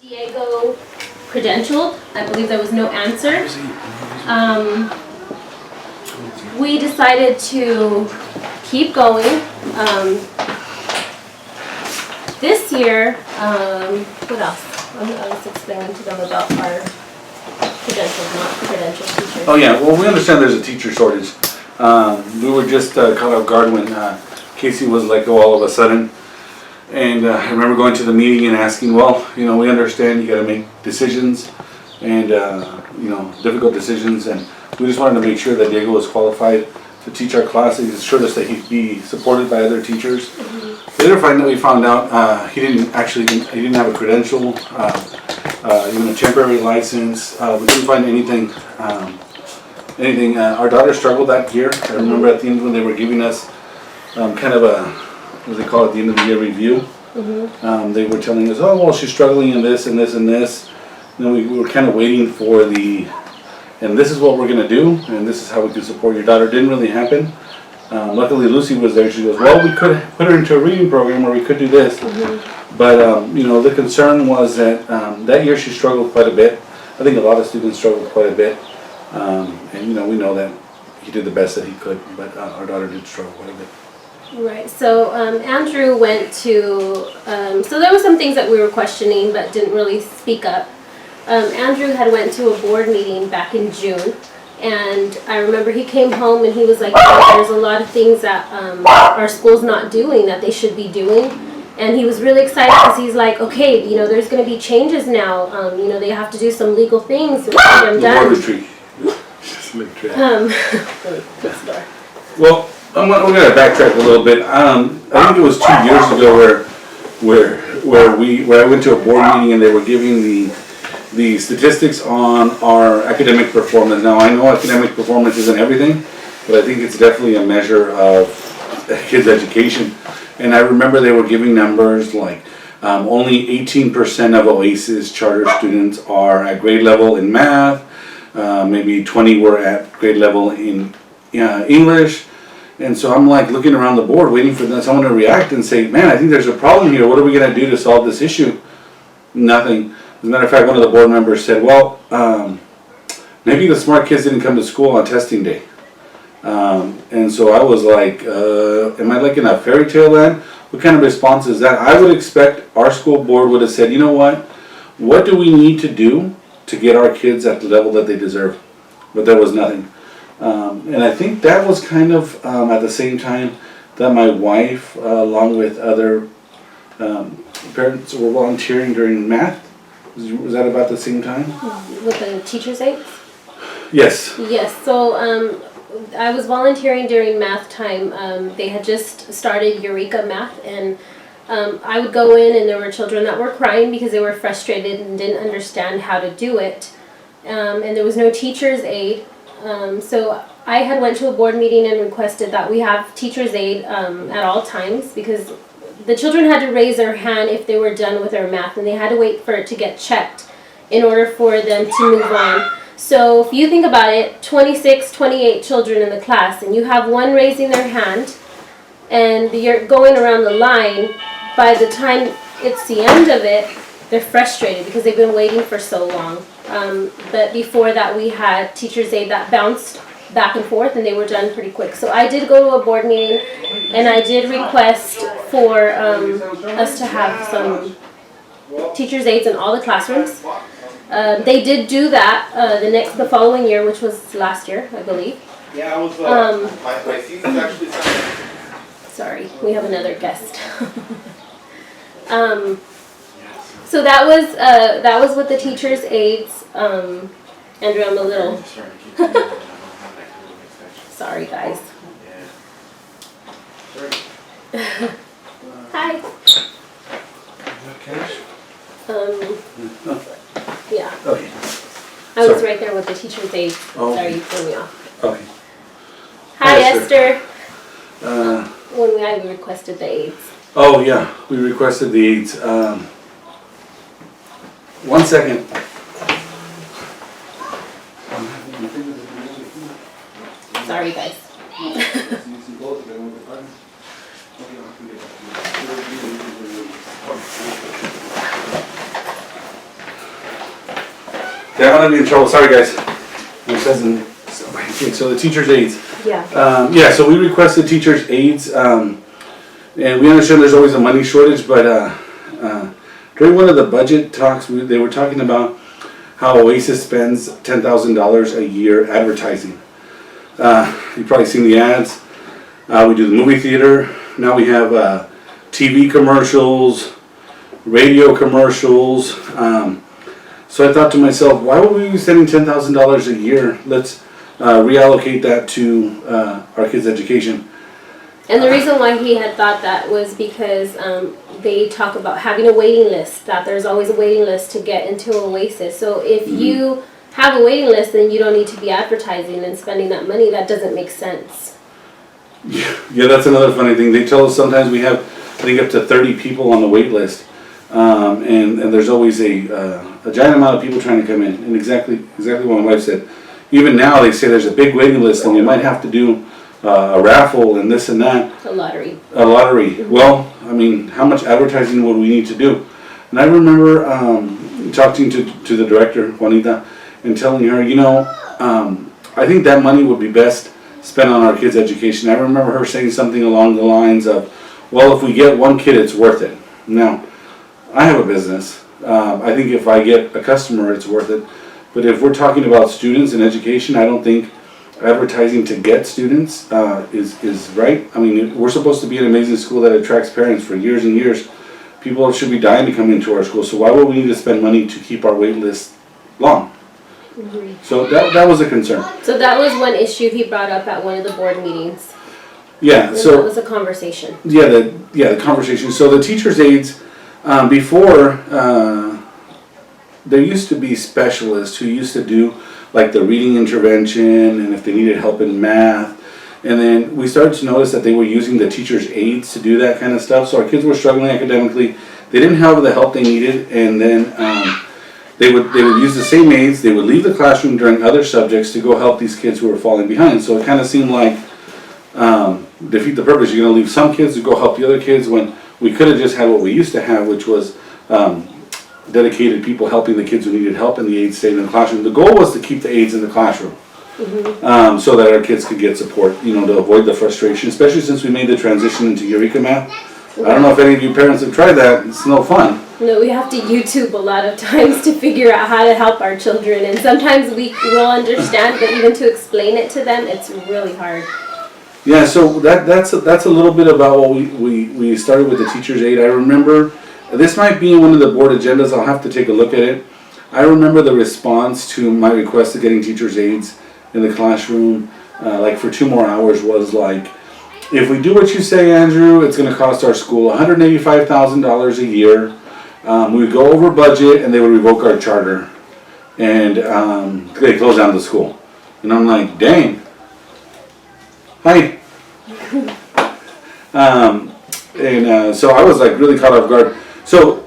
Diego credentialed. I believe there was no answer. We decided to keep going. This year, what else? I was explaining to them about our credentialed, not credentialed teachers. Oh yeah, well we understand there's a teacher shortage. We were just caught off guard when Casey was let go all of a sudden. And I remember going to the meeting and asking, well, you know, we understand you got to make decisions and, you know, difficult decisions. And we just wanted to make sure that Diego was qualified to teach our class. He assured us that he'd be supported by other teachers. Later we found out he didn't have a credential, even a temporary license. We didn't find anything. Our daughter struggled that year. I remember at the end when they were giving us kind of a, what do they call it, the end of the year review. They were telling us, oh, well, she's struggling in this and this and this. You know, we were kind of waiting for and this is what we're going to do, and this is how we can support your daughter. It didn't really happen. Luckily, Lucy was there. She goes, well, we could put her into a reading program, or we could do this. But, you know, the concern was that that year she struggled quite a bit. I think a lot of students struggled quite a bit. And, you know, we know that he did the best that he could, but our daughter did struggle quite a bit. Right, so Andrew went to, so there were some things that we were questioning but didn't really speak up. Andrew had went to a board meeting back in June, and I remember he came home and he was like, there's a lot of things that our school's not doing that they should be doing. And he was really excited because he's like, okay, you know, there's going to be changes now. You know, they have to do some legal things to get them done. Well, we're going to backtrack a little bit. I think it was 2 years ago where I went to a board meeting and they were giving the statistics on our academic performance. Now I know academic performance isn't everything, but I think it's definitely a measure of kids' education. And I remember they were giving numbers like only 18% of Oasis Charter students are at grade level in math. Maybe 20 were at grade level in English. And so I'm like looking around the board waiting for someone to react and say, man, I think there's a problem here. What are we going to do to solve this issue? Nothing. As a matter of fact, one of the board members said, well, maybe the smart kids didn't come to school on testing day. And so I was like, am I like in a fairy tale land? What kind of response is that? I would expect our school board would have said, you know what do we need to do to get our kids at the level that they deserve? But there was nothing. And I think that was kind of at the same time that my wife, along with other parents, were volunteering during math. Was that about the same time? With the teacher's aides? Yes. Yes, so I was volunteering during math time. They had just started Eureka Math, and I would go in and there were children that were crying because they were frustrated and didn't understand how to do it. And there was no teacher's aide. So I had went to a board meeting and requested that we have teacher's aide at all times, because the children had to raise their hand if they were done with their math, and they had to wait for it to get checked in order for them to move on. So if you think about it, 26, 28 children in the class, and you have one raising their hand, and you're going around the line, by the time it's the end of it, they're frustrated because they've been waiting for so long. But before that, we had teacher's aide that bounced back and forth, and they were done pretty quick. So I did go to a board meeting, and I did request for us to have some teacher's aides in all the classrooms. They did do that the following year, which was last year, I believe. Yeah, I was. My season's actually. Sorry, we have another guest. So that was with the teachers' aides. Andrew, I'm a little. Sorry, guys. Hi. Yeah. Okay. I was right there with the teacher's aide. Oh. Sorry, you threw me off. Okay. Hi, Esther. When we requested the aides. Oh yeah, we requested the aides. 1 second. Sorry, guys. Yeah, I'm gonna be in trouble. Sorry, guys. My cousin. Okay, so the teacher's aides. Yeah. Yeah, so we requested teacher's aides, and we understand there's always a money shortage, but during one of the budget talks, they were talking about how Oasis spends $10,000 a year advertising. You've probably seen the ads. We do the movie theater. Now we have TV commercials, radio commercials. So I thought to myself, why would we be spending $10,000 a year? Let's reallocate that to our kids' education. And the reason why he had thought that was because they talk about having a waiting list, that there's always a waiting list to get into Oasis. So if you have a waiting list, then you don't need to be advertising and spending that money. That doesn't make sense. Yeah, that's another funny thing. They tell us sometimes we have, I think, up to 30 people on the wait list. And there's always a giant amount of people trying to come in. And exactly what my wife said. Even now they say there's a big waiting list and we might have to do a raffle and this and that. A lottery. A lottery. Mm-hmm. Well, I mean, how much advertising would we need to do? And I remember talking to the director, Juanita, and telling her, I think that money would be best spent on our kids' education. I remember her saying something along the lines of, well, if we get one kid, it's worth it. Now, I have a business. I think if I get a customer, it's worth it. But if we're talking about students and education, I don't think advertising to get students is right. I mean, we're supposed to be an amazing school that attracts parents for years and years. People should be dying to come into our school. So why would we need to spend money to keep our wait list long? Mm-hmm. So that was a concern. So that was one issue he brought up at one of the board meetings. Yeah. So that was a conversation. Yeah, the conversation. So the teacher's aides, before, there used to be specialists who used to do like the reading intervention and if they needed help in math. And then we started to notice that they were using the teacher's aides to do that kind of stuff. So our kids were struggling academically. They didn't have the help they needed, and then they would use the same aides. They would leave the classroom during other subjects to go help these kids who were falling behind. So it kind of seemed like defeat the purpose. You're going to leave some kids to go help the other kids when we could have just had what we used to have, which was dedicated people helping the kids who needed help, and the aides stayed in the classroom. The goal was to keep the aides in the classroom. Mm-hmm. So that our kids could get support, to avoid the frustration, especially since we made the transition into Eureka Math. I don't know if any of you parents have tried that. It's no fun. No, we have to YouTube a lot of times to figure out how to help our children, and sometimes we will understand, but even to explain it to them, it's really hard. Yeah, so that's a little bit about what we started with the teacher's aide. I remember, this might be in one of the board agendas, I'll have to take a look at it. I remember the response to my request of getting teacher's aides in the classroom, like for 2 more hours, was like, if we do what you say, Andrew, it's going to cost our school $185,000 a year. We would go over budget and they would revoke our charter. And they close down the school. And I'm like, dang. Hi. So I was like really caught off guard. So,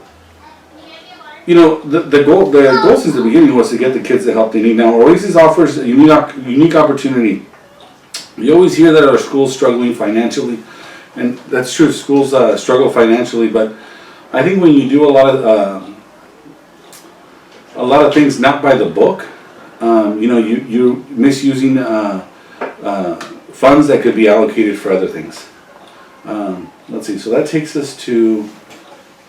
the goal since the beginning was to get the kids the help they need. Now, Oasis offers a unique opportunity. We always hear that our school's struggling financially, and that's true. Schools struggle financially, but I think when you do a lot of things not by the book, you're misusing funds that could be allocated for other things. Let's see. So that takes us to.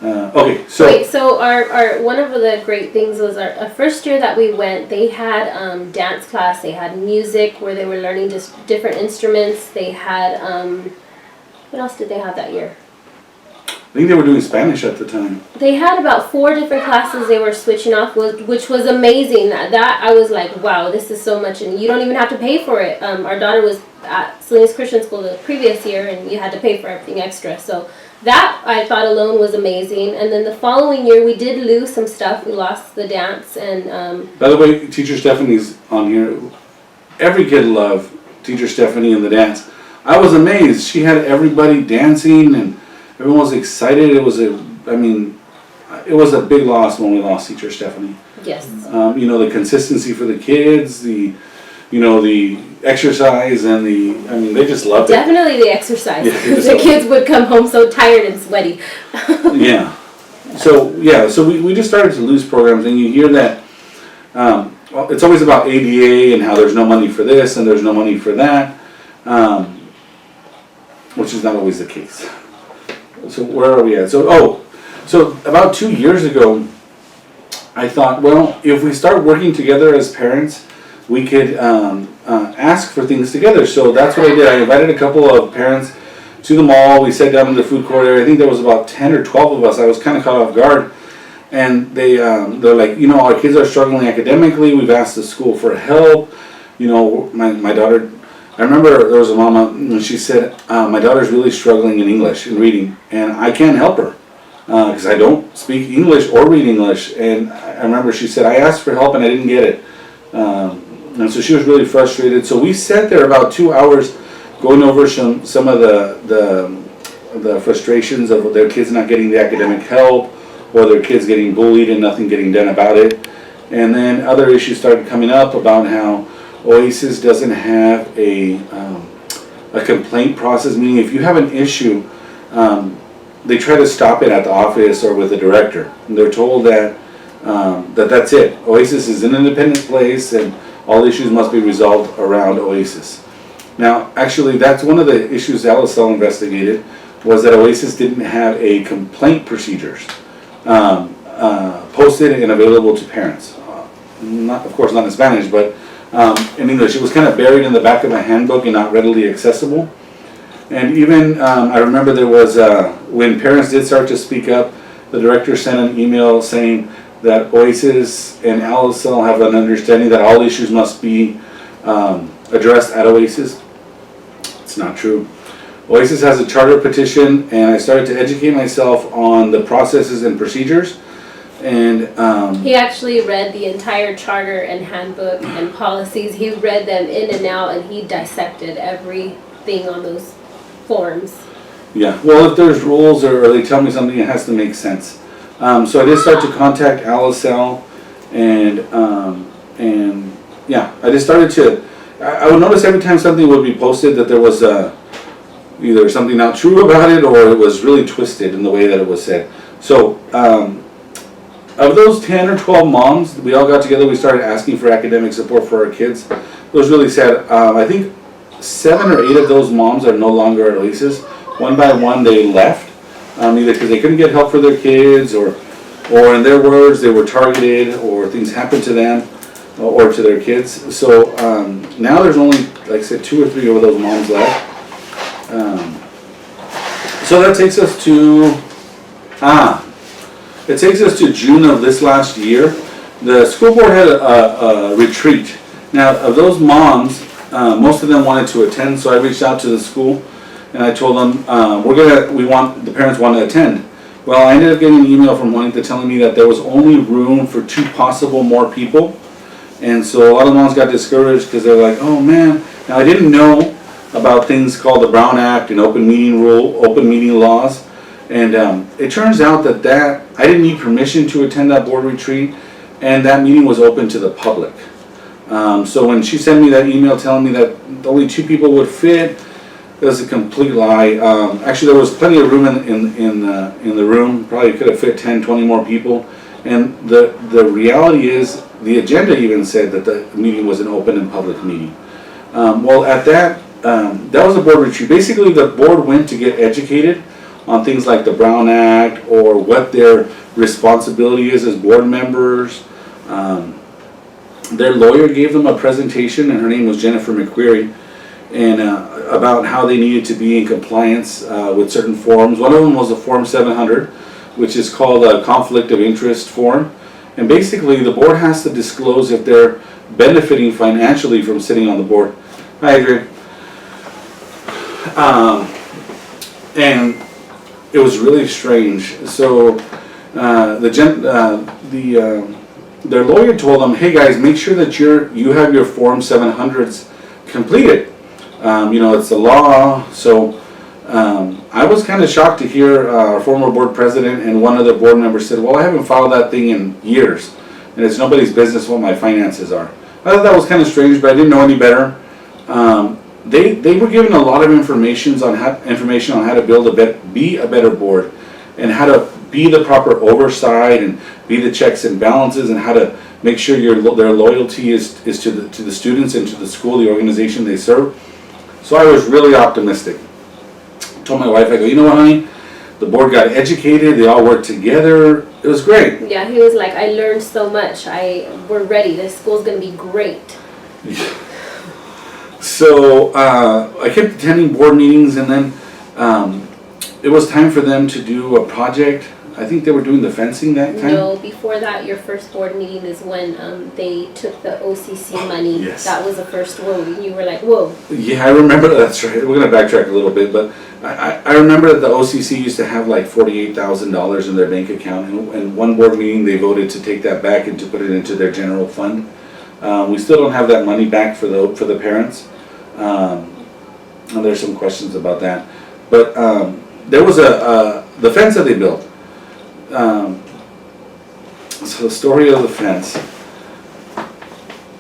Okay, so. Wait, so our one of the great things was our first year that we went, they had dance class, they had music where they were learning just different instruments, they had, what else did they have that year? I think they were doing Spanish at the time. They had about 4 different classes they were switching off, which was amazing. That I was like, wow, this is so much, and you don't even have to pay for it. Our daughter was at Salinas Christian School the previous year, and you had to pay for everything extra, so that I thought alone was amazing. And then the following year we did lose some stuff. We lost the dance and by the way, Teacher Stephanie's on here. Every kid loved Teacher Stephanie and the dance. I was amazed. She had everybody dancing and everyone was excited. It was a big loss when we lost Teacher Stephanie. Yes. The consistency for the kids, the exercise, and they just loved it. Definitely the exercise. The kids would come home so tired and sweaty. Yeah. So we just started to lose programs, and you hear that well, it's always about ADA and how there's no money for this and there's no money for that, which is not always the case. So where are we at? So about 2 years ago, I thought, well, if we start working together as parents, we could ask for things together. So that's what I did. I invited a couple of parents to the mall. We sat down in the food court area. I think there was about 10 or 12 of us. I was kind of caught off guard. And they're like, our kids are struggling academically. We've asked the school for help. My daughter, I remember there was a mama, and she said, my daughter's really struggling in English, in reading, and I can't help her because I don't speak English or read English. And I remember she said, I asked for help and I didn't get it. And so she was really frustrated. So we sat there about 2 hours going over some of the frustrations of their kids not getting the academic help, or their kids getting bullied and nothing getting done about it. And then other issues started coming up about how Oasis doesn't have a complaint process, meaning if you have an issue, they try to stop it at the office or with the director. And they're told that that's it. Oasis is an independent place and all issues must be resolved around Oasis. Now, actually, that's one of the issues LSL investigated, was that Oasis didn't have a complaint procedures posted and available to parents. Of course, not in Spanish, but in English. It was kind of buried in the back of a handbook and not readily accessible. And even, I remember there was, when parents did start to speak up, the director sent an email saying that Oasis and LSL have an understanding that all issues must be addressed at Oasis. It's not true. Oasis has a charter petition, and I started to educate myself on the processes and procedures. And he actually read the entire charter and handbook and policies. He read them in and out, and he dissected everything on those forms. Yeah, well, if there's rules or they tell me something, it has to make sense. So I did start to contact LSL, and yeah, I just started to. I would notice every time something would be posted that there was either something not true about it, or it was really twisted in the way that it was said. So of those 10 or 12 moms, we all got together. We started asking for academic support for our kids. It was really sad. I think 7 or 8 of those moms are no longer at Oasis. One by one, they left, either because they couldn't get help for their kids, or in their words, they were targeted, or things happened to them, or to their kids. So now there's only, like I said, 2 or 3 of those moms left. So that takes us to June of this last year. The school board had a retreat. Now, of those moms, most of them wanted to attend, so I reached out to the school and I told them the parents want to attend. Well, I ended up getting an email from Juanita telling me that there was only room for 2 possible more people, and so a lot of moms got discouraged because they're like, oh man. Now, I didn't know about things called the Brown Act and open meeting laws, and it turns out that I didn't need permission to attend that board retreat, and that meeting was open to the public. So when she sent me that email telling me that only 2 people would fit, it was a complete lie. Actually, there was plenty of room in the room. Probably could have fit 10, 20 more people. And the reality is, the agenda even said that the meeting was an open and public meeting. Well, at that was a board retreat. Basically, the board went to get educated on things like the Brown Act, or what their responsibility is as board members. Their lawyer gave them a presentation, and her name was Jennifer McQuarrie, and about how they needed to be in compliance with certain forms. One of them was a Form 700, which is called a conflict of interest form. And basically, the board has to disclose if they're benefiting financially from sitting on the board. I agree. And it was really strange. So their lawyer told them, hey guys, make sure that you have your Form 700s completed. It's the law. So I was kind of shocked to hear our former board president and one other board member said, well, I haven't filed that thing in years, and it's nobody's business what my finances are. I thought that was kind of strange, but I didn't know any better. They were given a lot of information on how to be a better board, and how to be the proper oversight and be the checks and balances, and how to make sure their loyalty is to the students and to the school, the organization they serve. So I was really optimistic. I told my wife, I go, you know what, honey? The board got educated. They all worked together. It was great. Yeah, he was like, I learned so much. We're ready. This school's gonna be great. So I kept attending board meetings, and then it was time for them to do a project. I think they were doing the fencing that time. No, before that, your first board meeting is when they took the OCC money. Yes. That was the first one. You were like, whoa. Yeah, I remember. That's right. We're going to backtrack a little bit, but I remember that the OCC used to have like $48,000 in their bank account, and one board meeting they voted to take that back and to put it into their general fund. We still don't have that money back for the parents, and there's some questions about that. But there was the fence that they built. So the story of the fence.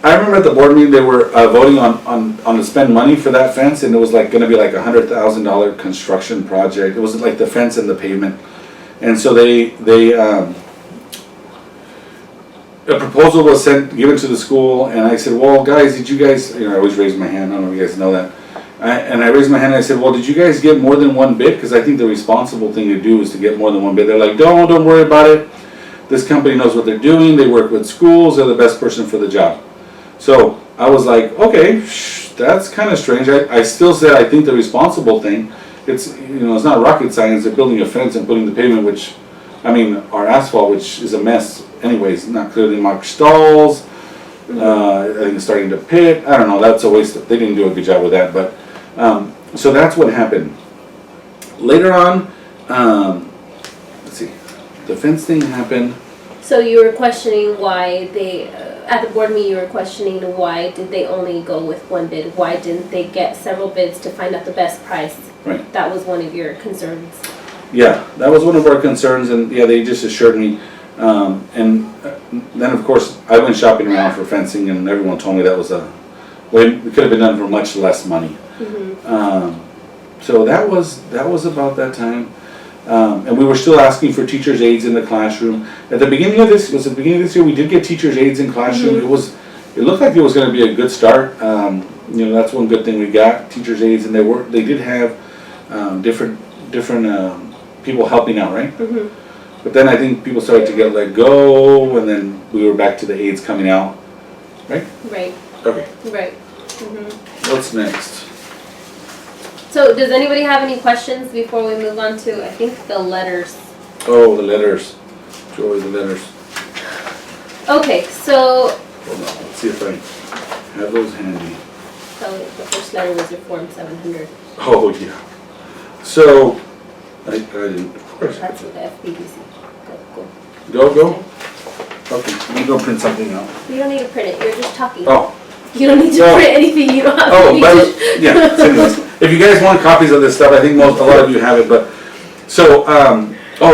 I remember at the board meeting they were voting on to spend money for that fence, and it was like going to be like $100,000 construction project. It was like the fence and the pavement, and so a proposal was given to the school, and I said, well, guys, did you guys, I always raise my hand, I don't know if you guys know that, and I raised my hand and I said, well, did you guys get more than one bid? Because I think the responsible thing to do is to get more than one bid. They're like, don't worry about it. This company knows what they're doing. They work with schools. They're the best person for the job. So I was like, okay, that's kind of strange. I still said I think the responsible thing, it's not rocket science. They're building a fence and putting the pavement, our asphalt, which is a mess anyways, not clearly marked stalls. I think it's starting to pit. I don't know, that's a waste. They didn't do a good job with that, but so that's what happened. Later on, let's see, the fence thing happened. So you were questioning why at the board meeting you were questioning why did they only go with one bid? Why didn't they get several bids to find out the best price? Right. That was one of your concerns. Yeah, that was one of our concerns, and yeah, they just assured me. And then of course I went shopping around for fencing, and everyone told me that was it could have been done for much less money. Mm-hmm. So that was about that time. And we were still asking for teachers' aides in the classroom. At the beginning of this year, we did get teachers' aides in classroom. Mm-hmm. It looked like it was going to be a good start. That's one good thing we got, teachers' aides, and they did have different people helping out, right? Mm-hmm. But then I think people started to get let go, and then we were back to the aides coming out, right? Right. Okay. Right. Mm-hmm. What's next? So does anybody have any questions before we move on to, I think, the letters? Oh, the letters. Joey, the letters. Okay, so... Hold on, let's see if I have those handy. So the first letter was your Form 700. Oh, yeah. So, I didn't, of course. That's with the FBBC. Go. Go? Okay, let me go print something out. You don't need to print it, you're just talking. Oh. You don't need to print anything, you don't have to. If you guys want copies of this stuff, I think a lot of you have it, but, so,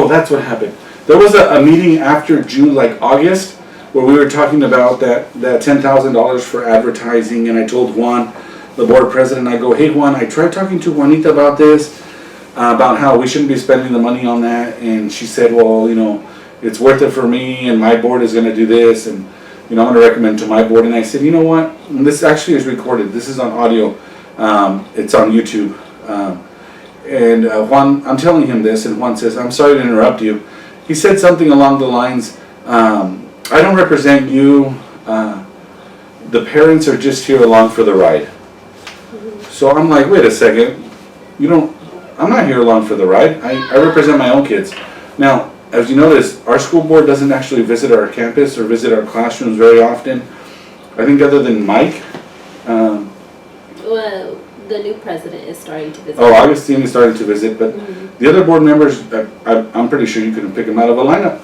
that's what happened. There was a meeting after June, like August, where we were talking about that $10,000 for advertising, and I told Juan, the board president, I go, hey Juan, I tried talking to Juanita about this, about how we shouldn't be spending the money on that, and she said, well, it's worth it for me, and my board is going to do this, and I'm going to recommend to my board. And I said, you know what, and this actually is recorded, this is on audio, it's on YouTube, and Juan, I'm telling him this, and Juan says, I'm sorry to interrupt you. He said something along the lines, I don't represent you, the parents are just here along for the ride. Mm-hmm. So I'm like, wait a second, I'm not here along for the ride, I represent my own kids. Now, as you notice, our school board doesn't actually visit our campus or visit our classrooms very often. I think other than Mike. Well, the new president is starting to visit. Oh, Augustine is starting to visit, but mm-hmm. The other board members, I'm pretty sure you couldn't pick them out of a lineup.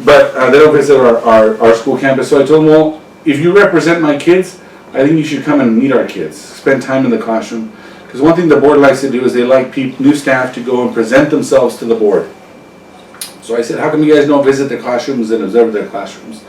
But they don't visit our school campus, so I told them, well, if you represent my kids, I think you should come and meet our kids, spend time in the classroom. Because one thing the board likes to do is they like new staff to go and present themselves to the board. So I said, how come you guys don't visit the classrooms and observe their classrooms?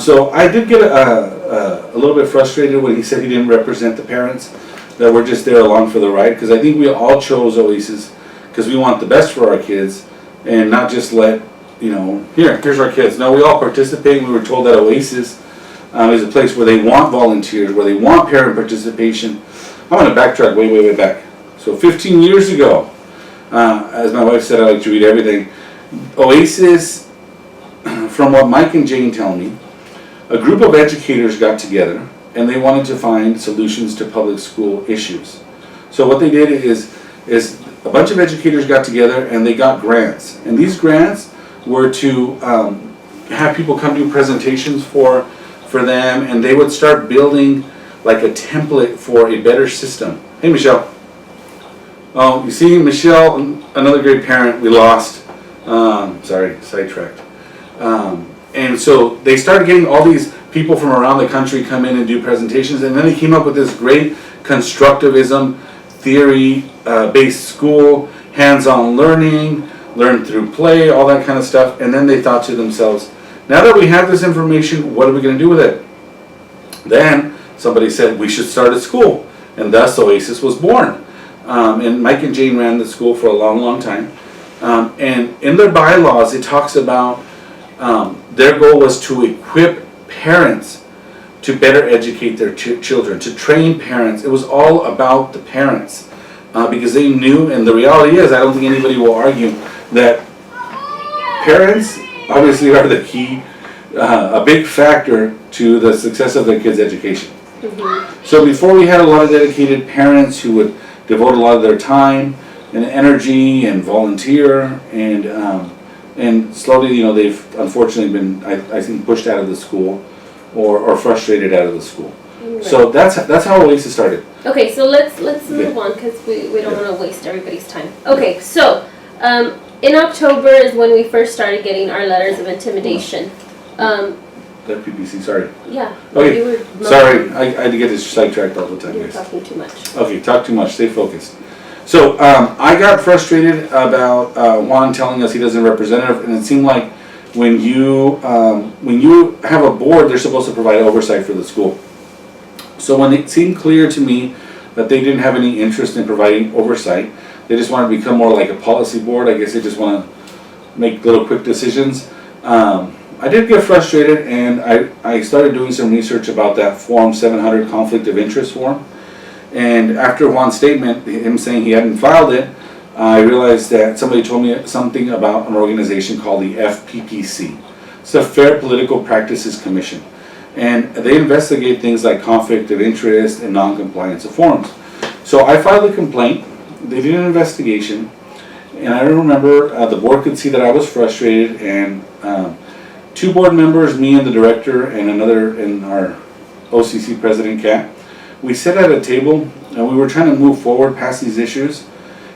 So I did get a little bit frustrated when he said he didn't represent the parents, that we're just there along for the ride, because I think we all chose Oasis because we want the best for our kids, and not just let, here's our kids. No, we all participate. We were told that Oasis is a place where they want volunteers, where they want parent participation. I'm going to backtrack way back. So 15 years ago, as my wife said, I like to read everything. Oasis, from what Mike and Jane tell me, a group of educators got together and they wanted to find solutions to public school issues. So what they did is a bunch of educators got together and they got grants. And these grants were to have people come do presentations for them, and they would start building like a template for a better system. Hey, Michelle. Oh, you see, Michelle, another great parent we lost. Sorry, sidetracked. And so they started getting all these people from around the country come in and do presentations, and then they came up with this great constructivism theory-based school, hands-on learning, learn through play, all that kind of stuff. And then they thought to themselves, now that we have this information, what are we going to do with it? Then somebody said we should start a school, and thus Oasis was born. And Mike and Jane ran the school for a long time. And in their bylaws, it talks about their goal was to equip parents to better educate their children, to train parents. It was all about the parents because they knew, and the reality is, I don't think anybody will argue, that parents obviously are the key, a big factor to the success of their kids' education. Mm-hmm. So before we had a lot of dedicated parents who would devote a lot of their time and energy and volunteer, and slowly, they've unfortunately been, I think, pushed out of the school or frustrated out of the school. Right. So that's how Oasis started. Okay, so let's move on because we don't want to waste everybody's time. Okay, so in October is when we first started getting our letters of intimidation. That PPC, sorry. Yeah. Okay, sorry, I had to get this sidetracked all the time. You were talking too much. Okay, talk too much, stay focused. So I got frustrated about Juan telling us he doesn't representative, and it seemed like when you have a board, they're supposed to provide oversight for the school. So when it seemed clear to me that they didn't have any interest in providing oversight, they just wanted to become more like a policy board. I guess they just want to make little quick decisions. I did get frustrated, and I started doing some research about that Form 700 conflict of interest form. And after Juan's statement, him saying he hadn't filed it, I realized that somebody told me something about an organization called the FPPC. It's the Fair Political Practices Commission. And they investigate things like conflict of interest and non-compliance of forms. So I filed a complaint. They did an investigation. And I remember the board could see that I was frustrated, and two board members, me and the director, and another, and our OCC president, Kat, we sat at a table and we were trying to move forward past these issues,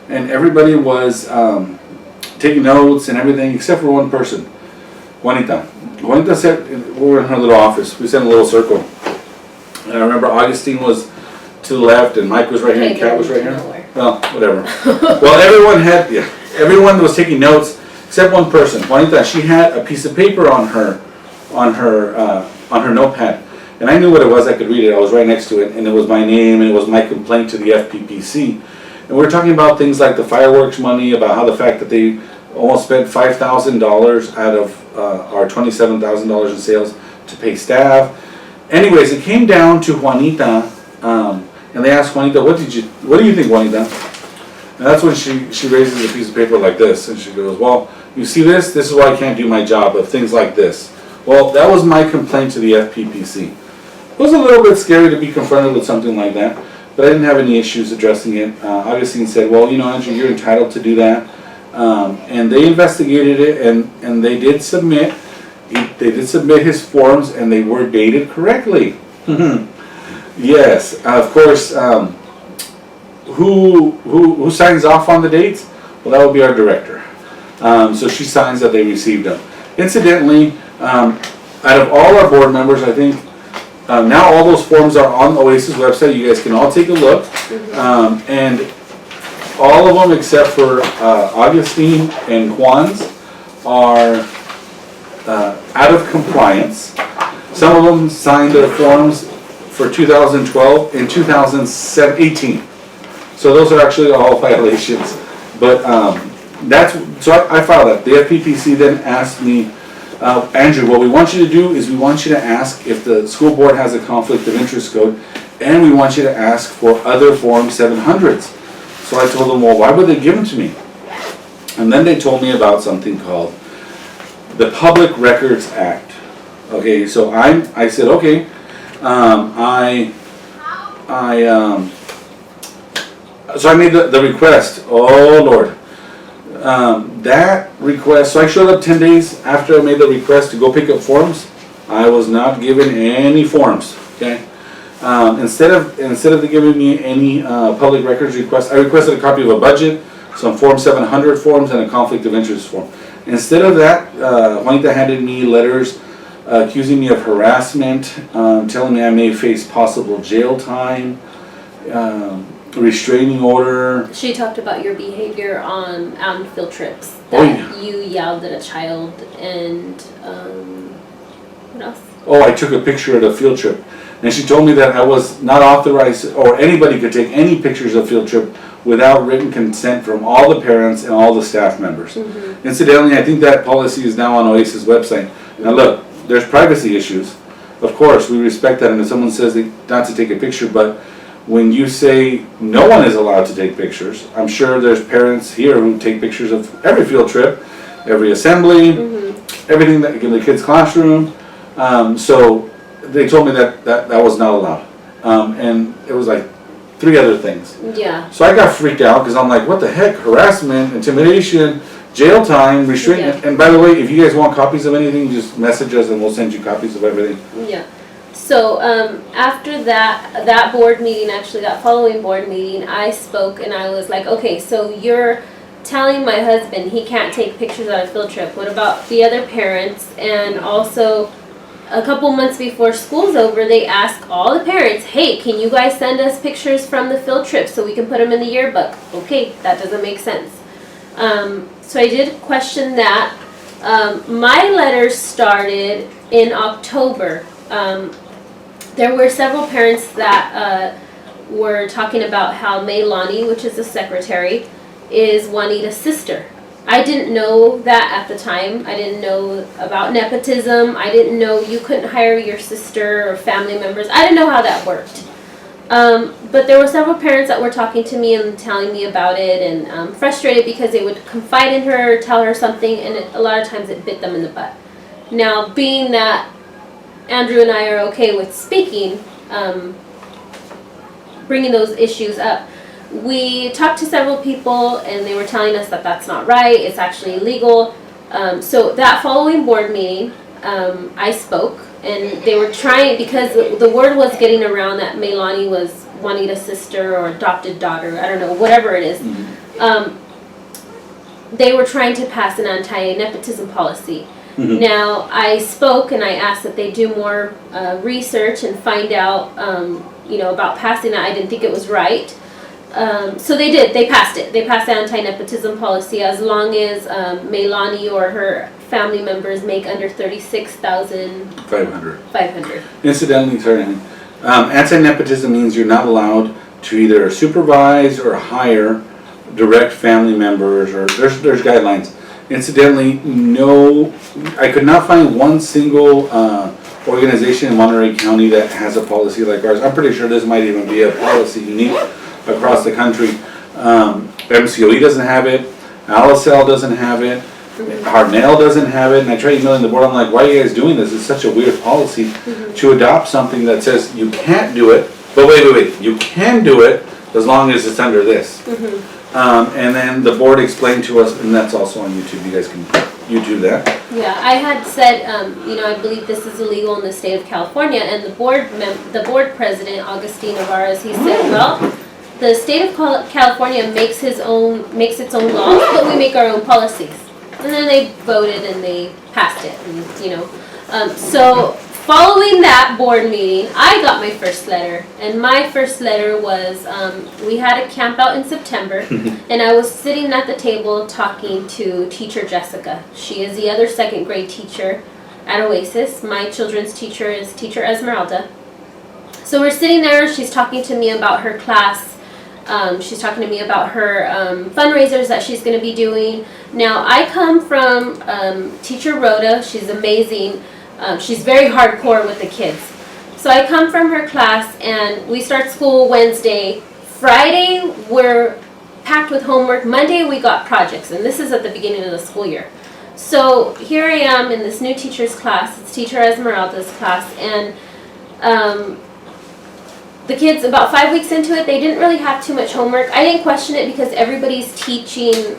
and everybody was taking notes and everything except for one person, Juanita. Juanita said, we were in her little office, we sat in a little circle, and I remember Augustine was to the left and Mike was right here and Kat was right here. Well, whatever. Well, everyone was taking notes except one person, Juanita. She had a piece of paper on her notepad. And I knew what it was, I could read it, I was right next to it, and it was my name, and it was my complaint to the FPPC. And we were talking about things like the fireworks money, about how the fact that they almost spent $5,000 out of our $27,000 in sales to pay staff. Anyways, it came down to Juanita, and they asked Juanita, what do you think, Juanita? And that's when she raises a piece of paper like this, and she goes, well, you see this? This is why I can't do my job, of things like this. Well, that was my complaint to the FPPC. It was a little bit scary to be confronted with something like that, but I didn't have any issues addressing it. Augustine said, well, Andrew, you're entitled to do that. And they investigated it, and they did submit his forms, and they were dated correctly. Yes, of course, who signs off on the dates? Well, that would be our director. So she signs that they received them. Incidentally, out of all our board members, I think now all those forms are on the Oasis website. You guys can all take a look. And all of them except for Augustine and Juan's are out of compliance. Some of them signed their forms for 2012 and 2018. So those are actually all violations. But I filed that. The FPPC then asked me, Andrew, what we want you to do is we want you to ask if the school board has a conflict of interest code, and we want you to ask for other Form 700s. So I told them, well, why would they give them to me? And then they told me about something called the Public Records Act. Okay, so I said, okay, so I made the request. Oh Lord, that request. So I showed up 10 days after I made the request to go pick up forms. I was not given any forms. Okay, instead of giving me any public records request, I requested a copy of a budget, some Form 700 forms, and a conflict of interest form. Instead of that, Juanita handed me letters accusing me of harassment, telling me I may face possible jail time, restraining order. She talked about your behavior on field trips. Oh, yeah. You yelled at a child, and what else? Oh, I took a picture at a field trip, and she told me that I was not authorized, or anybody could take any pictures of field trip without written consent from all the parents and all the staff members. Mm-hmm. Incidentally, I think that policy is now on Oasis website. Now look, there's privacy issues. Of course, we respect that, and if someone says not to take a picture, but when you say no one is allowed to take pictures, I'm sure there's parents here who take pictures of every field trip, every assembly, mm-hmm. everything that in the kids' classroom. So they told me that was not allowed, and it was like 3 other things. Yeah. So I got freaked out because I'm like, what the heck? Harassment, intimidation, jail time, restraining. Yeah. And by the way, if you guys want copies of anything, just message us and we'll send you copies of everything. Yeah. So after that board meeting, actually that following board meeting, I spoke and I was like, okay, so you're telling my husband he can't take pictures on a field trip. What about the other parents? And also, a couple months before school's over, they ask all the parents, hey, can you guys send us pictures from the field trip so we can put them in the yearbook? Okay, that doesn't make sense. So I did question that. My letters started in October. There were several parents that were talking about how Maylani, which is the secretary, is Juanita's sister. I didn't know that at the time. I didn't know about nepotism. I didn't know you couldn't hire your sister or family members. I didn't know how that worked. But there were several parents that were talking to me and telling me about it, and frustrated because they would confide in her, tell her something, and a lot of times it bit them in the butt. Now, being that Andrew and I are okay with speaking, bringing those issues up, we talked to several people and they were telling us that that's not right, it's actually illegal. So that following board meeting, I spoke, and they were trying, because the word was getting around that Maylani was Juanita's sister or adopted daughter, I don't know, whatever it is. Mm-hmm. They were trying to pass an anti-nepotism policy. Mm-hmm. Now, I spoke and I asked that they do more research and find out, about passing that. I didn't think it was right. So they did. They passed it. They passed the anti-nepotism policy as long as Maylani or her family members make under $36,500. Incidentally, sorry, anti-nepotism means you're not allowed to either supervise or hire direct family members, or there's guidelines. Incidentally, no, I could not find one single organization in Monterey County that has a policy like ours. I'm pretty sure this might even be a policy unique across the country. MCOE doesn't have it, ALSL doesn't have it, Hartnell doesn't have it, and I tried emailing the board. I'm like, why are you guys doing this? It's such a weird policy to adopt something that says you can't do it, but wait, you can do it as long as it's under this. And then the board explained to us, and that's also on YouTube, you guys can YouTube that. Yeah, I had said, I believe this is illegal in the state of California, and the board president, Augustine Navarez, he said, well, the state of California makes its own laws, but we make our own policies. And then they voted and they passed it, and so following that board meeting, I got my first letter, and my first letter was, we had a camp out in September, and I was sitting at the table talking to teacher Jessica. She is the other second grade teacher at Oasis. My children's teacher is teacher Esmeralda. So we're sitting there, she's talking to me about her class, She's talking to me about her fundraisers that she's going to be doing. Now, I come from Teacher Rhoda. She's amazing. She's very hardcore with the kids. So I come from her class, and we start school Wednesday. Friday, we're packed with homework. Monday, we got projects, and this is at the beginning of the school year. So here I am in this new teacher's class. It's Teacher Esmeralda's class, and the kids, about 5 weeks into it, they didn't really have too much homework. I didn't question it because everybody's teaching,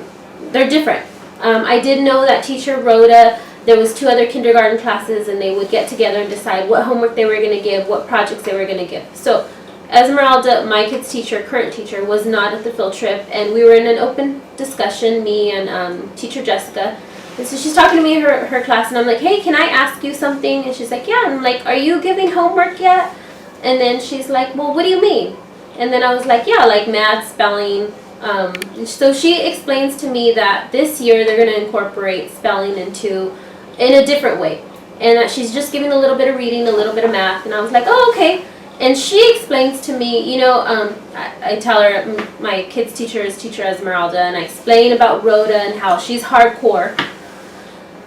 they're different. I did know that Teacher Rhoda, there was 2 other kindergarten classes, and they would get together and decide what homework they were going to give, what projects they were going to give. So Esmeralda, my kid's teacher, current teacher, was not at the field trip, and we were in an open discussion, me and Teacher Jessica. And so she's talking to me in her class, and I'm like, hey, can I ask you something? And she's like, yeah. And I'm like, are you giving homework yet? And then she's like, well, what do you mean? And then I was like, yeah, like math, spelling. So she explains to me that this year they're going to incorporate spelling in a different way. And that she's just giving a little bit of reading, a little bit of math. And I was like, oh, okay. And she explains to me, you know, I tell her my kid's teacher is Teacher Esmeralda, and I explain about Rhoda and how she's hardcore.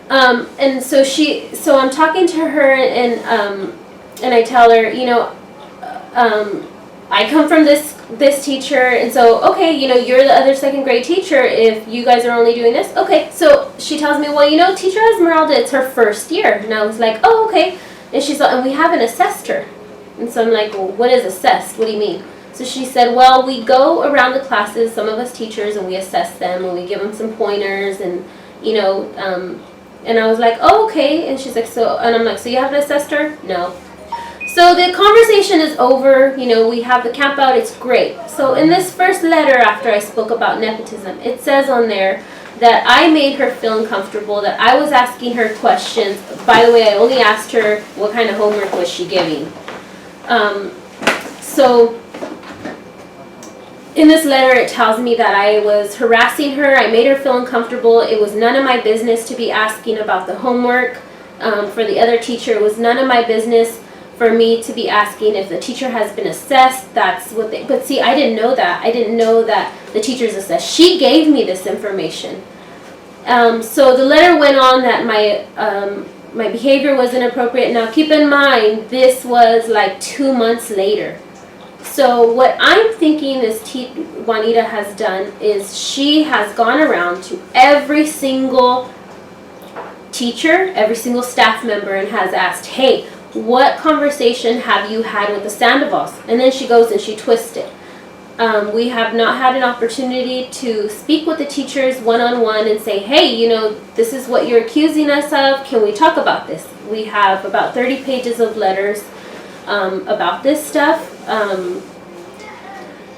And so I'm talking to her, and I tell her, you know, I come from this teacher, and so, okay, you know, you're the other second grade teacher if you guys are only doing this. Okay, so she tells me, well, you know, Teacher Esmeralda, it's her first year. And I was like, oh, okay. And she's like, and we haven't assessed her. And so I'm like, well, what is assessed? What do you mean? So she said, well, we go around the classes, some of us teachers, and we assess them, and we give them some pointers, and, you know, and I was like, oh, okay. And she's like, and I'm like, so you haven't assessed her? No. So the conversation is over, you know, we have the camp out, it's great. So in this first letter after I spoke about nepotism, it says on there that I made her feel uncomfortable, that I was asking her questions. By the way, I only asked her what kind of homework was she giving. So in this letter it tells me that I was harassing her, I made her feel uncomfortable. It was none of my business to be asking about the homework for the other teacher. It was none of my business for me to be asking if the teacher has been assessed. That's what they, but see, I didn't know that. I didn't know that the teacher's assessed. She gave me this information. So the letter went on that my behavior was inappropriate. Now keep in mind, this was like 2 months later. So what I'm thinking is Juanita has done is she has gone around to every single teacher, every single staff member, and has asked, hey, what conversation have you had with the Sandovals? And then she goes and she twists it. We have not had an opportunity to speak with the teachers one-on-one and say, hey, you know, this is what you're accusing us of. Can we talk about this? We have about 30 pages of letters about this stuff.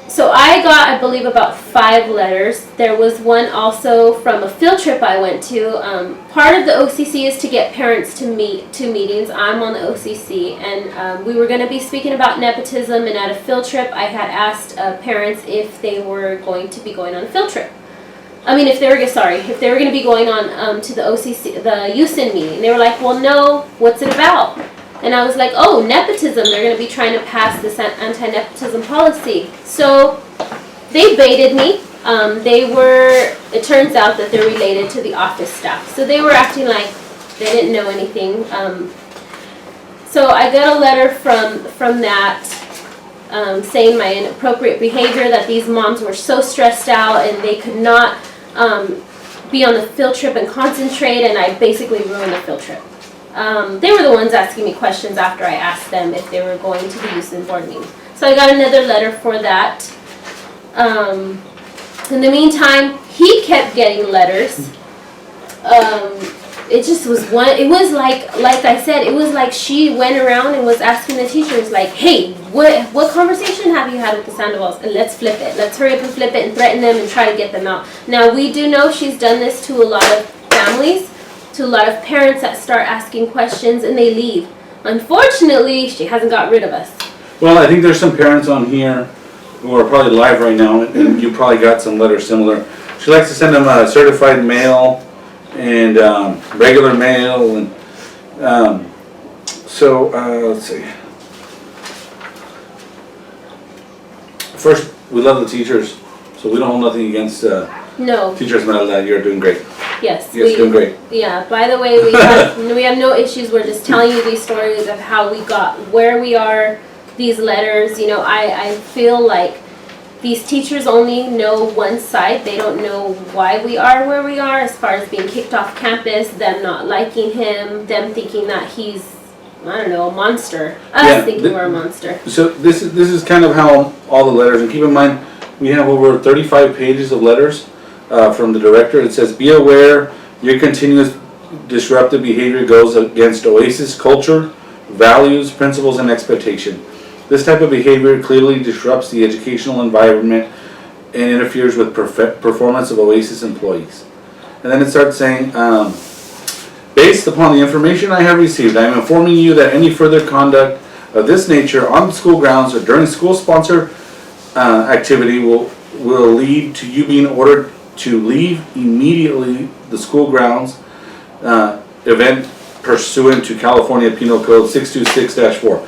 So I got, I believe, about 5 letters. There was one also from a field trip I went to. Part of the OCC is to get parents to meetings. I'm on the OCC, and we were going to be speaking about nepotism, and at a field trip I had asked parents if they were going to be going on a field trip. I mean, if they were going to be going on to the OCC, the USIN meeting. They were like, well, no, what's it about? And I was like, oh, nepotism. They're going to be trying to pass this anti-nepotism policy. So they baited me. It turns out that they're related to the office staff. So they were acting like they didn't know anything. So I got a letter from that saying my inappropriate behavior, that these moms were so stressed out and they could not be on the field trip and concentrate, and I basically ruined the field trip. They were the ones asking me questions after I asked them if they were going to the USIN board meeting. So I got another letter for that. In the meantime, he kept getting letters. It just was it was like I said, it was like she went around and was asking the teachers, like, hey, what conversation have you had with the Sandovals? And let's flip it. Let's hurry up and flip it and threaten them and try to get them out. Now, we do know she's done this to a lot of families, to a lot of parents that start asking questions and they leave. Unfortunately, she hasn't got rid of us. Well, I think there's some parents on here who are probably live right now, and you probably got some letters similar. She likes to send them certified mail and regular mail, and let's see. we love the teachers, so we don't hold nothing against No. teachers. Manuela, you're doing great. Yes. Yes, doing great. Yeah. By the way, we have no issues. We're just telling you these stories of how we got where we are. These letters. You know, I feel like these teachers only know one side. They don't know why we are where we are, as far as being kicked off campus, them not liking him, them thinking that he's, I don't know, a monster. Us thinking we're a monster. So this is kind of how all the letters, and keep in mind, we have over 35 pages of letters from the director. It says, be aware your continuous disruptive behavior goes against Oasis culture, values, principles, and expectation. This type of behavior clearly disrupts the educational environment and interferes with performance of Oasis employees. And then it starts saying, based upon the information I have received, I am informing you that any further conduct of this nature on the school grounds or during school-sponsored activity will lead to you being ordered to leave immediately the school grounds event pursuant to California Penal Code 626-4.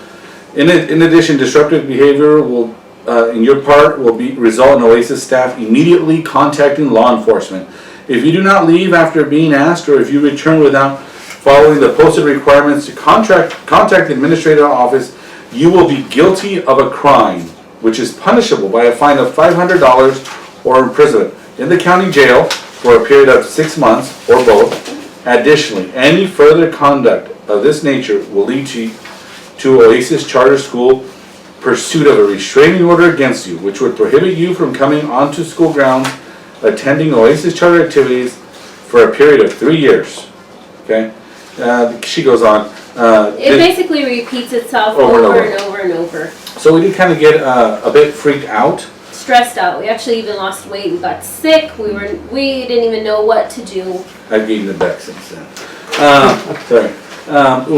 In addition, disruptive behavior will, in your part, will result in Oasis staff immediately contacting law enforcement. If you do not leave after being asked, or if you return without following the posted requirements to contact the administrative office, you will be guilty of a crime, which is punishable by a fine of $500 or imprisonment in the county jail for a period of 6 months or both. Additionally, any further conduct of this nature will lead to Oasis Charter School pursuit of a restraining order against you, which would prohibit you from coming onto school grounds, attending Oasis Charter activities for a period of 3 years. Okay? She goes on. It basically repeats itself over and over and over. So we did kind of get a bit freaked out. Stressed out. We actually even lost weight. We got sick. We didn't even know what to do. I've gained it back since then. Sorry.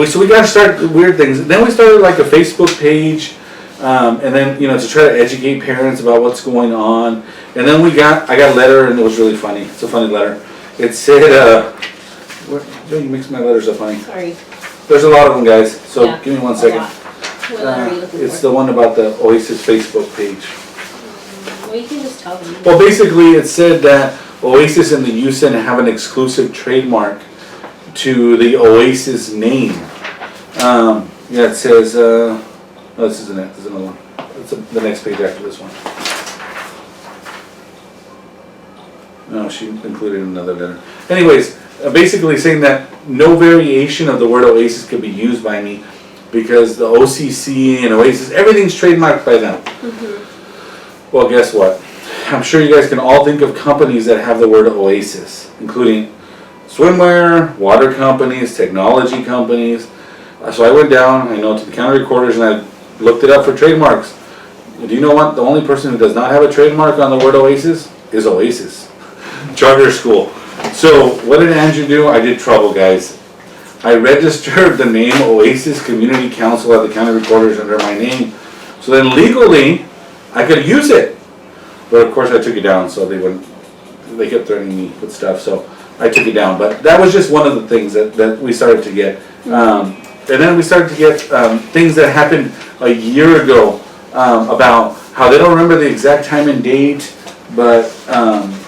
So we got to start weird things. Then we started like a Facebook page, and then to try to educate parents about what's going on. And then I got a letter, and it was really funny. It's a funny letter. It said, you mix my letters up, honey. Sorry. There's a lot of them, guys. So Yeah, give me 1 second. What letter are you looking It's for? the one about the Oasis Facebook page. Well, you can just tell them. Well, basically, it said that Oasis and the USEN have an exclusive trademark to the Oasis name. It says, this isn't it. There's another one. It's the next page after this one. No, she included another letter. Anyways, basically saying that no variation of the word Oasis could be used by me because the OCC and Oasis, everything's trademarked by them. Mm-hmm. Well, guess what? I'm sure you guys can all think of companies that have the word Oasis, including swimwear, water companies, technology companies. So I went down, to the county recorders, and I looked it up for trademarks. Do you know what? The only person who does not have a trademark on the word Oasis is Oasis Charter School. So what did Andrew do? I did trouble, guys. I registered the name Oasis Community Council at the county recorders under my name. So then legally, I could use it. But of course I took it down, so they kept threatening me with stuff, so I took it down. But that was just one of the things that we started to get. And then we started to get things that happened a year ago about how they don't remember the exact time and date, but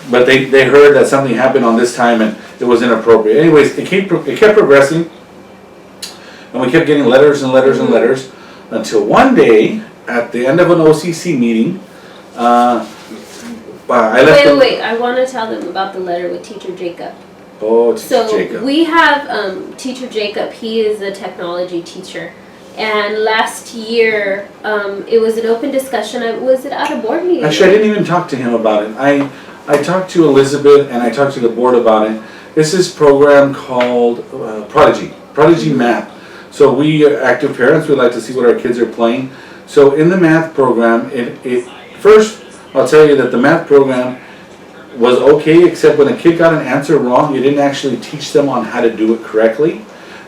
they heard that something happened on this time and it was inappropriate. Anyways, it kept progressing, and we kept getting letters and letters and letters until one day at the end of an OCC meeting, I left. Wait! I want to tell them about the letter with Teacher Jacob. Oh, Teacher Jacob. So we have Teacher Jacob. He is a technology teacher, and last year it was an open discussion. Was it at a board meeting? Actually, I didn't even talk to him about it. I talked to Elizabeth and I talked to the board about it. It's this program called Prodigy Math. So we active parents, we like to see what our kids are playing. So in the math program, first I'll tell you that the math program was okay, except when a kid got an answer wrong, you didn't actually teach them on how to do it correctly.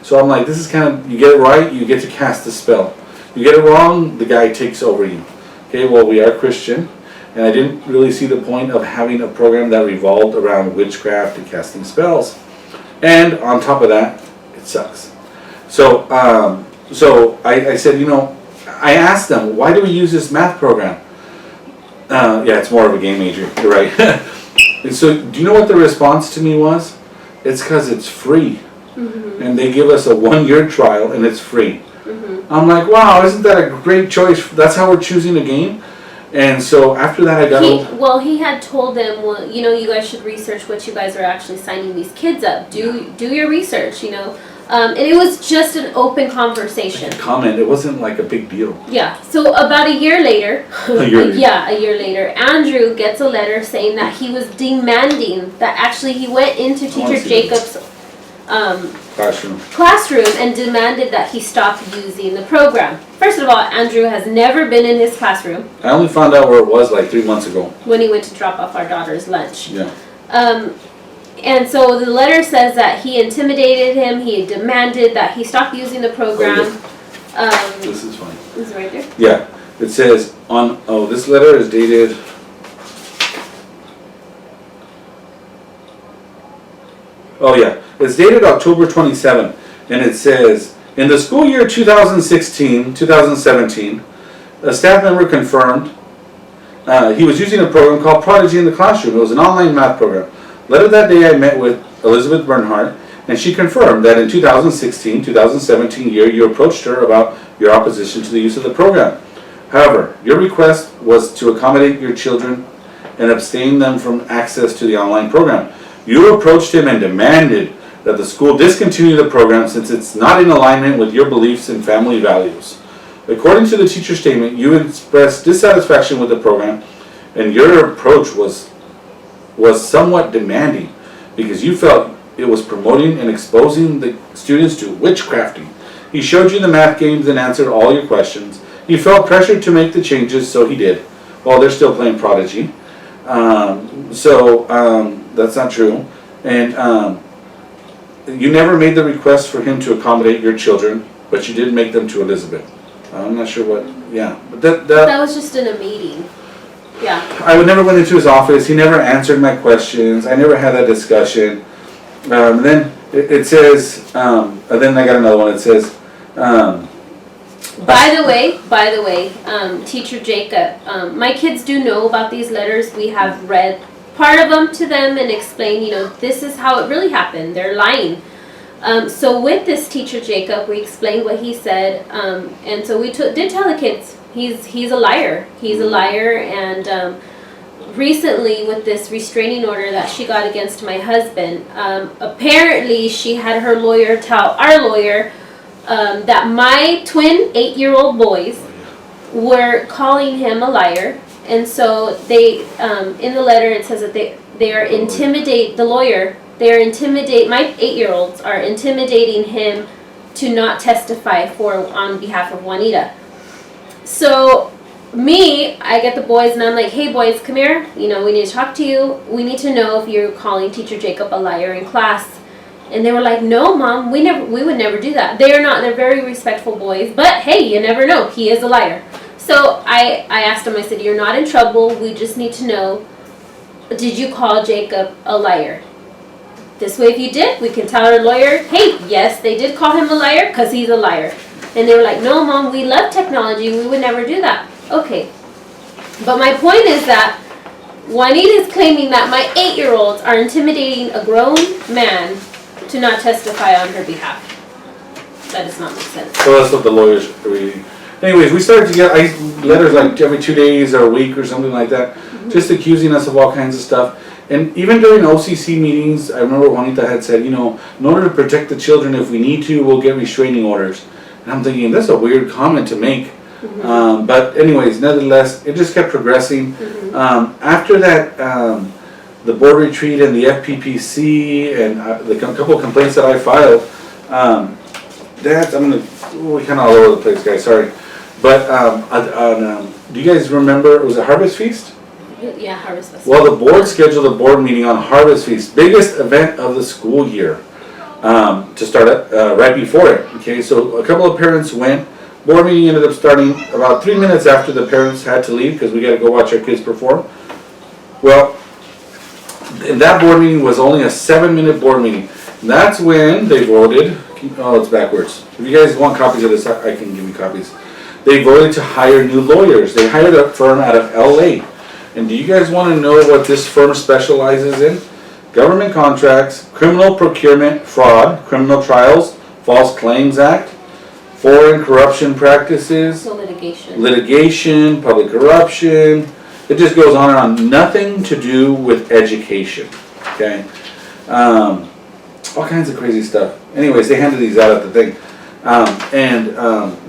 So I'm like, this is kind of, you get it right, you get to cast the spell. You get it wrong, the guy takes over you. Okay, well, we are Christian, and I didn't really see the point of having a program that revolved around witchcraft and casting spells. And on top of that, it sucks. So I said, I asked them, why do we use this math program? Yeah, it's more of a game major. You're right. And so, do you know what the response to me was? It's because it's free. And they give us a 1-year trial and it's free. I'm like, wow, isn't that a great choice? That's how we're choosing a game. And so after that, I got. He had told them, well, you know, you guys should research what you guys are actually signing these kids up. Do your research, you know. And it was just an open conversation. Comment. It wasn't like a big deal. Yeah. So about a year later, a year later, Andrew gets a letter saying that he was demanding that actually he went into Teacher Jacob's classroom and demanded that he stop using the program. First of all, Andrew has never been in his classroom. I only found out where it was like 3 months ago. When he went to drop off our daughter's lunch. Yeah. And so the letter says that he intimidated him, he demanded that he stop using the program. This is fine. Is it right there? Yeah. It says this letter is dated. Oh yeah. It's dated October 27, and it says, in the school year 2016-2017, a staff member confirmed he was using a program called Prodigy in the classroom. It was an online math program. Later that day, I met with Elizabeth Bernhardt, and she confirmed that in 2016-2017 year, you approached her about your opposition to the use of the program. However, your request was to accommodate your children and abstain them from access to the online program. You approached him and demanded that the school discontinue the program since it's not in alignment with your beliefs and family values. According to the teacher statement, you expressed dissatisfaction with the program, and your approach was somewhat demanding because you felt it was promoting and exposing the students to witchcrafting. He showed you the math games and answered all your questions. He felt pressured to make the changes, so he did. Well, they're still playing Prodigy. That's not true. And you never made the request for him to accommodate your children, but you did make them to Elizabeth. I'm not sure what, but that was just in a meeting. Yeah. I never went into his office. He never answered my questions. I never had that discussion. And then it says, and then I got another one. It says, by the way, Teacher Jacob, my kids do know about these letters. We have read part of them to them and explained, you know, this is how it really happened. They're lying. So with this Teacher Jacob, we explained what he said, and so we did tell the kids he's a liar. He's a liar, and recently with this restraining order that she got against my husband, apparently she had her lawyer tell our lawyer that my twin 8-year-old boys were calling him a liar, and so they in the letter it says that they are my 8-year-olds are intimidating him to not testify on behalf of Juanita. So I get the boys and I'm like, hey boys, come here, you know, we need to talk to you. We need to know if you're calling Teacher Jacob a liar in class. And they were like, no mom, we would never do that. They're very respectful boys, but hey, you never know, he is a liar. So I asked him, I said, you're not in trouble, we just need to know, did you call Jacob a liar? This way, if you did, we can tell our lawyer, hey, yes, they did call him a liar because he's a liar. And they were like, no, Mom, we love technology. We would never do that. Okay. But my point is that Juanita is claiming that my 8-year-olds are intimidating a grown man to not testify on her behalf. That does not make sense. So that's what the lawyers are reading. Anyways, we started to get letters like every 2 days or a week or something like that, just accusing us of all kinds of stuff. And even during OCC meetings, I remember Juanita had said, you know, in order to protect the children, if we need to, we'll get restraining orders. And I'm thinking, that's a weird comment to make. But anyways, nevertheless, it just kept progressing. After that, the board retreat and the FPPC and the couple of complaints that I filed, we're kind of all over the place, guys, sorry. But do you guys remember, it was a Harvest Feast? Yeah, Harvest Festival. Well, the board scheduled a board meeting on Harvest Feast, biggest event of the school year, to start right before it. Okay, so a couple of parents went. Board meeting ended up starting about 3 minutes after the parents had to leave because we got to go watch our kids perform. Well, that board meeting was only a 7-minute board meeting. That's when they voted. Oh, it's backwards. If you guys want copies of this, I can give you copies. They voted to hire new lawyers. They hired a firm out of LA. And do you guys want to know what this firm specializes in? Government contracts, criminal procurement, fraud, criminal trials, False Claims Act, foreign corruption practices, So litigation. litigation, public corruption. It just goes on and on. Nothing to do with education, okay? All kinds of crazy stuff. Anyways, they handed these out at the thing.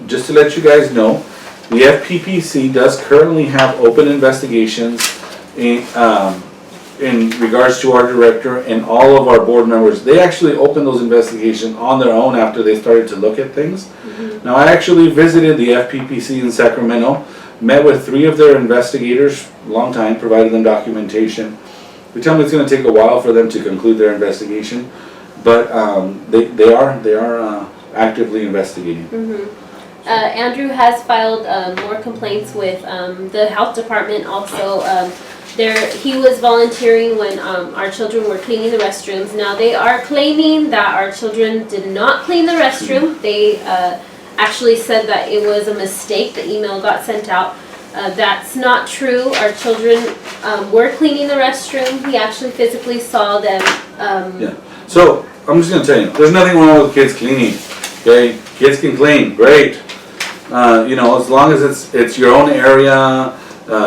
Just to let you guys know, the FPPC does currently have open investigations in regards to our director and all of our board members. They actually opened those investigations on their own after they started to look at things. Mm-hmm. Now, I actually visited the FPPC in Sacramento, met with 3 of their investigators, long time, provided them documentation. They tell me it's going to take a while for them to conclude their investigation, but they are actively investigating. Mm-hmm. Andrew has filed more complaints with the health department also. He was volunteering when our children were cleaning the restrooms. Now they are claiming that our children did not clean the restroom. They actually said that it was a mistake. The email got sent out. That's not true. Our children were cleaning the restroom. He actually physically saw them. Yeah. So I'm just gonna tell you, there's nothing wrong with kids cleaning. Okay, kids can clean, great. As long as it's your own area,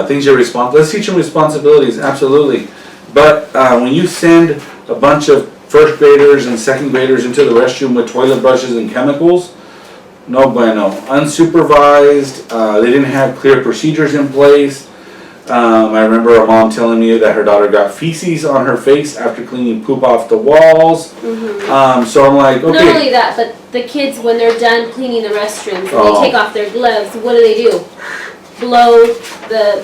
things you're responsible. Let's teach them responsibilities, absolutely. But when you send a bunch of first graders and second graders into the restroom with toilet brushes and chemicals, no bueno. Unsupervised, they didn't have clear procedures in place. I remember a mom telling me that her daughter got feces on her face after cleaning poop off the walls. Mm-hmm. So I'm like, okay. Not only that, but the kids, when they're done cleaning the restrooms and they take off their gloves, what do? Blow the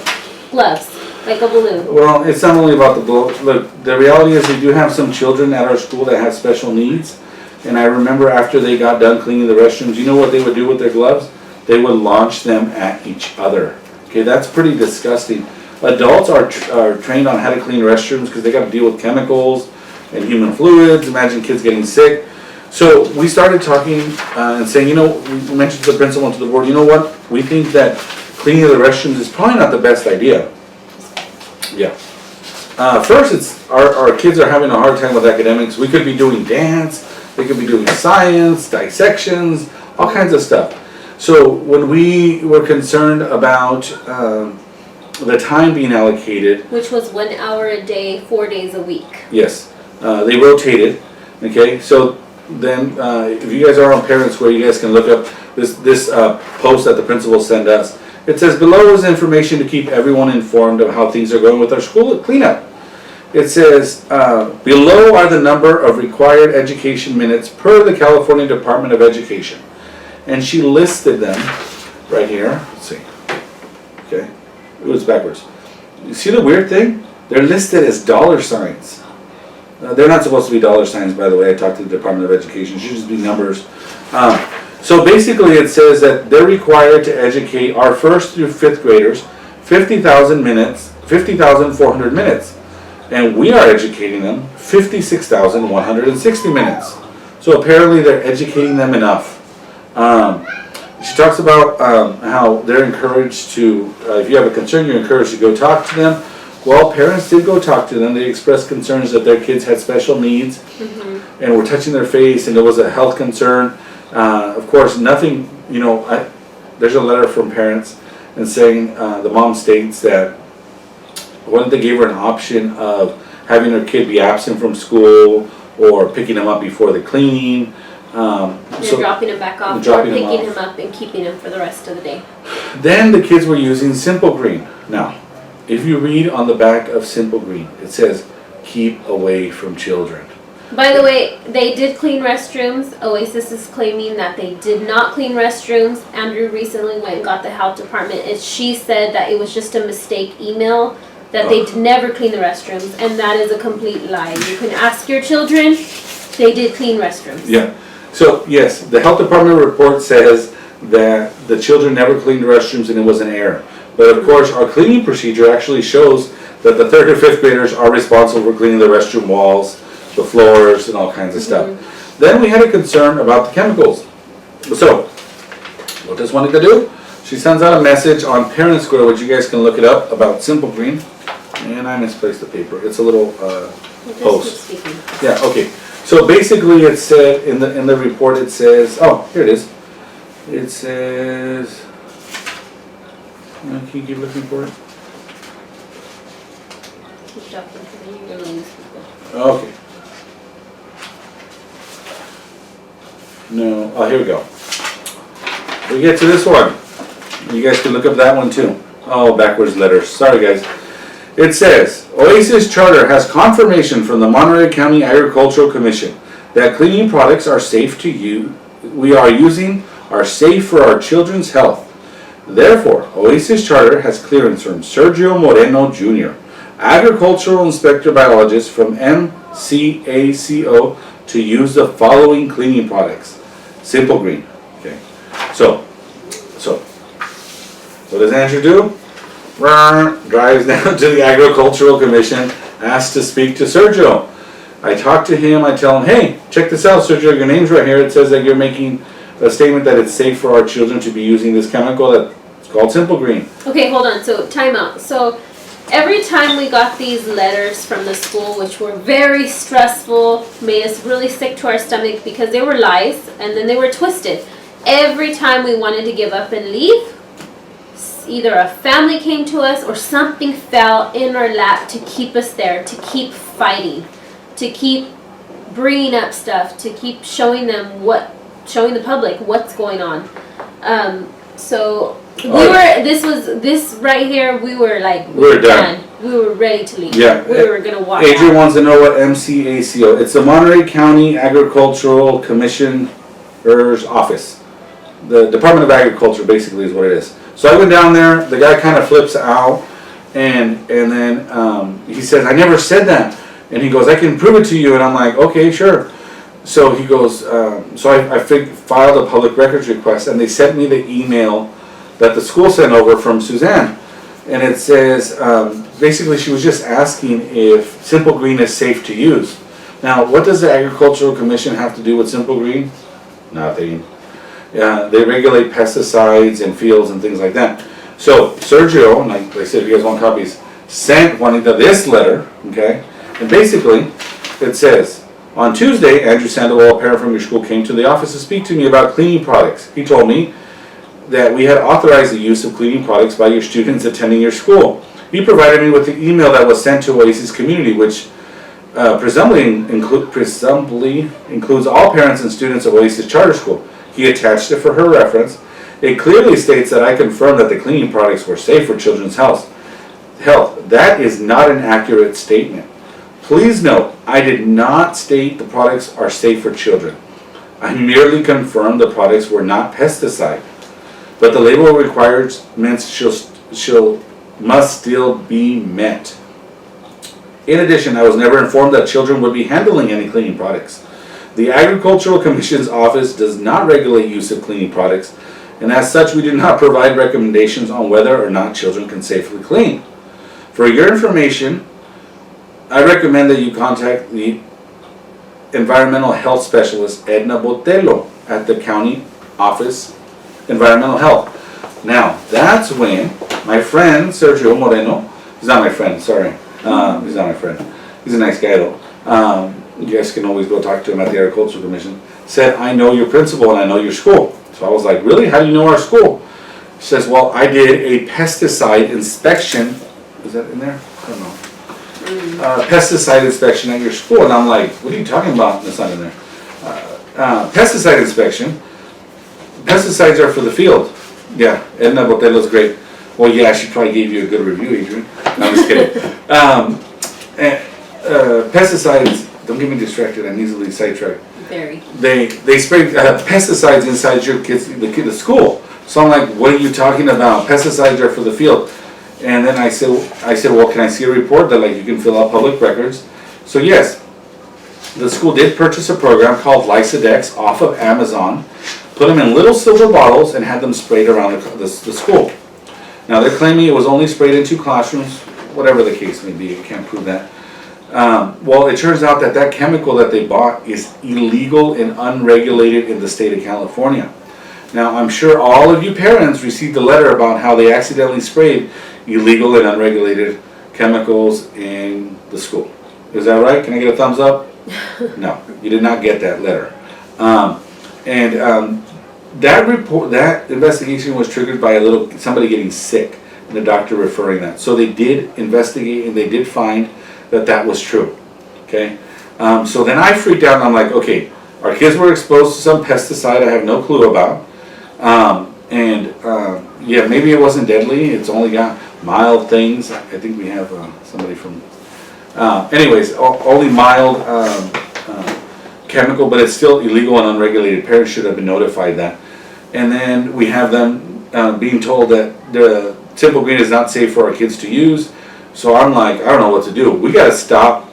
gloves like a balloon. Well, it's not only about the blow. Look, the reality is we do have some children at our school that have special needs. And I remember after they got done cleaning the restrooms, you know what they would do with their gloves? They would launch them at each other. Okay, that's pretty disgusting. Adults are trained on how to clean restrooms because they got to deal with chemicals and human fluids. Imagine kids getting sick. So we started talking and saying, we mentioned to the principal and to the board, you know what? We think that cleaning the restrooms is probably not the best idea. Yeah. First, it's our kids are having a hard time with academics. We could be doing dance. They could be doing science, dissections, all kinds of stuff. So when we were concerned about the time being allocated, which was 1 hour a day, 4 days a week. Yes, they rotated. Okay, so then if you guys are on Parent Square, you guys can look up this post that the principal sent us. It says below is information to keep everyone informed of how things are going with our school cleanup. It says below are the number of required education minutes per the California Department of Education. And she listed them right here. Let's see. Okay. It was backwards. You see the weird thing? They're listed as dollar signs. They're not supposed to be dollar signs, by the way. I talked to the Department of Education. It should just be numbers. So basically it says that they're required to educate our 1st through 5th graders 50,000 minutes, 50,400 minutes. And we are educating them 56,160 minutes. So apparently they're educating them enough. She talks about how they're encouraged to, if you have a concern, you're encouraged to go talk to them. Well, parents did go talk to them. They expressed concerns that their kids had special needs and were touching their face, and there was a health concern. Of course, nothing, there's a letter from parents and saying the mom states that when they gave her an option of having her kid be absent from school or picking them up before the cleaning. So dropping him back off or picking him up and keeping him for the rest of the day. Then the kids were using Simple Green. Now, if you read on the back of Simple Green, it says, keep away from children. By the way, they did clean restrooms. Oasis is claiming that they did not clean restrooms. Andrew recently went and got the health department, and she said that it was just a mistake email, that they never clean the restrooms, and that is a complete lie. You can ask your children, they did clean restrooms. Yeah. So, yes, the health department report says that the children never cleaned the restrooms and it was an error. But of course, our cleaning procedure actually shows that the 3rd or 5th graders are responsible for cleaning the restroom walls, the floors, and all kinds of stuff. Then we had a concern about the chemicals. So, what does Juanita do? She sends out a message on Parent Square, which you guys can look it up, about Simple Green. And I misplaced the paper. It's a little Just post. keep speaking. Yeah, okay. So basically it said, in the report it says, oh, here it is. It says, can you keep looking for it? Keep talking to me, you're gonna lose people. Okay. No, oh, here we go. We get to this one. You guys can look up that one too. Oh, backwards letters. Sorry, guys. It says, Oasis Charter has confirmation from the Monterey County Agricultural Commission that cleaning products are safe to use. We are using are safe for our children's health. Therefore, Oasis Charter has clearance from Sergio Moreno Jr., Agricultural Inspector Biologist from MCACO, to use the following cleaning products. Simple Green. Okay. So what does Andrew do? Drives down to the Agricultural Commission, asks to speak to Sergio. I talk to him, I tell him, hey, check this out, Sergio, your name's right here. It says that you're making a statement that it's safe for our children to be using this chemical that's called Simple Green. Okay, hold on, so time out. So every time we got these letters from the school, which were very stressful, made us really sick to our stomach because they were lies and then they were twisted. Every time we wanted to give up and leave, either a family came to us or something fell in our lap to keep us there, to keep fighting, to keep bringing up stuff, to keep showing the public what's going on. So we were, this right here, we were like, we're done. We were ready to leave. Yeah. We were gonna walk Adrian out. wants to know what MCACO. It's the Monterey County Agricultural Commissioner's Office. The Department of Agriculture basically is what it is. So I went down there, the guy kind of flips out, and then he says, I never said that. And he goes, I can prove it to you. And I'm like, okay, sure. So he goes, so I filed a public records request, and they sent me the email that the school sent over from Suzanne. And it says, basically she was just asking if Simple Green is safe to use. Now, what does the Agricultural Commission have to do with Simple Green? Nothing. They regulate pesticides and fields and things like that. So Sergio, like I said, if you guys want copies, sent Juanita this letter, okay? And basically, it says, on Tuesday, Andrew Sandoval, a parent from your school, came to the office to speak to me about cleaning products. He told me that we had authorized the use of cleaning products by your students attending your school. He provided me with the email that was sent to Oasis Community, which presumably includes all parents and students of Oasis Charter School. He attached it for her reference. It clearly states that I confirm that the cleaning products were safe for children's health. That is not an accurate statement. Please note, I did not state the products are safe for children. I merely confirmed the products were not pesticide. But the label requirements must still be met. In addition, I was never informed that children would be handling any cleaning products. The Agricultural Commission's office does not regulate use of cleaning products, and as such, we do not provide recommendations on whether or not children can safely clean. For your information, I recommend that you contact the Environmental Health Specialist, Edna Botello, at the County Office Environmental Health. Now, that's when my friend, Sergio Moreno, he's not my friend, sorry. He's not my friend. He's a nice guy though. You guys can always go talk to him at the Agricultural Commission. Said, I know your principal and I know your school. So I was like, really? How do you know our school? He says, well, I did a pesticide inspection. Is that in there? I don't know. Pesticide inspection at your school. And I'm like, what are you talking about? That's not in there. Pesticide inspection. Pesticides are for the field. Yeah, Edna Botello's great. Well, yeah, she probably gave you a good review, Adrian. No, I'm just kidding. Pesticides, don't get me distracted, I'm easily sidetracked. Very. They spray pesticides inside your the school. So I'm like, what are you talking about? Pesticides are for the field. And then I said, well, can I see a report that like you can fill out public records? So yes, the school did purchase a program called Lysodex off of Amazon, put them in little silver bottles and had them sprayed around the school. Now they're claiming it was only sprayed in 2 classrooms, whatever the case may be, I can't prove that. Well, it turns out that chemical that they bought is illegal and unregulated in the state of California. Now, I'm sure all of you parents received a letter about how they accidentally sprayed illegal and unregulated chemicals in the school. Is that right? Can I get a thumbs up? No, you did not get that letter. That report, that investigation was triggered by somebody getting sick and the doctor referring that. So they did investigate and they did find that was true. Okay, so then I freaked out and I'm like, okay, our kids were exposed to some pesticide I have no clue about. Yeah, maybe it wasn't deadly. It's only got mild things. I think we have somebody from. Anyways, only mild chemical, but it's still illegal and unregulated. Parents should have been notified that. And then we have them being told that the Simple Green is not safe for our kids to use. So I'm like, I don't know what to do. We got to stop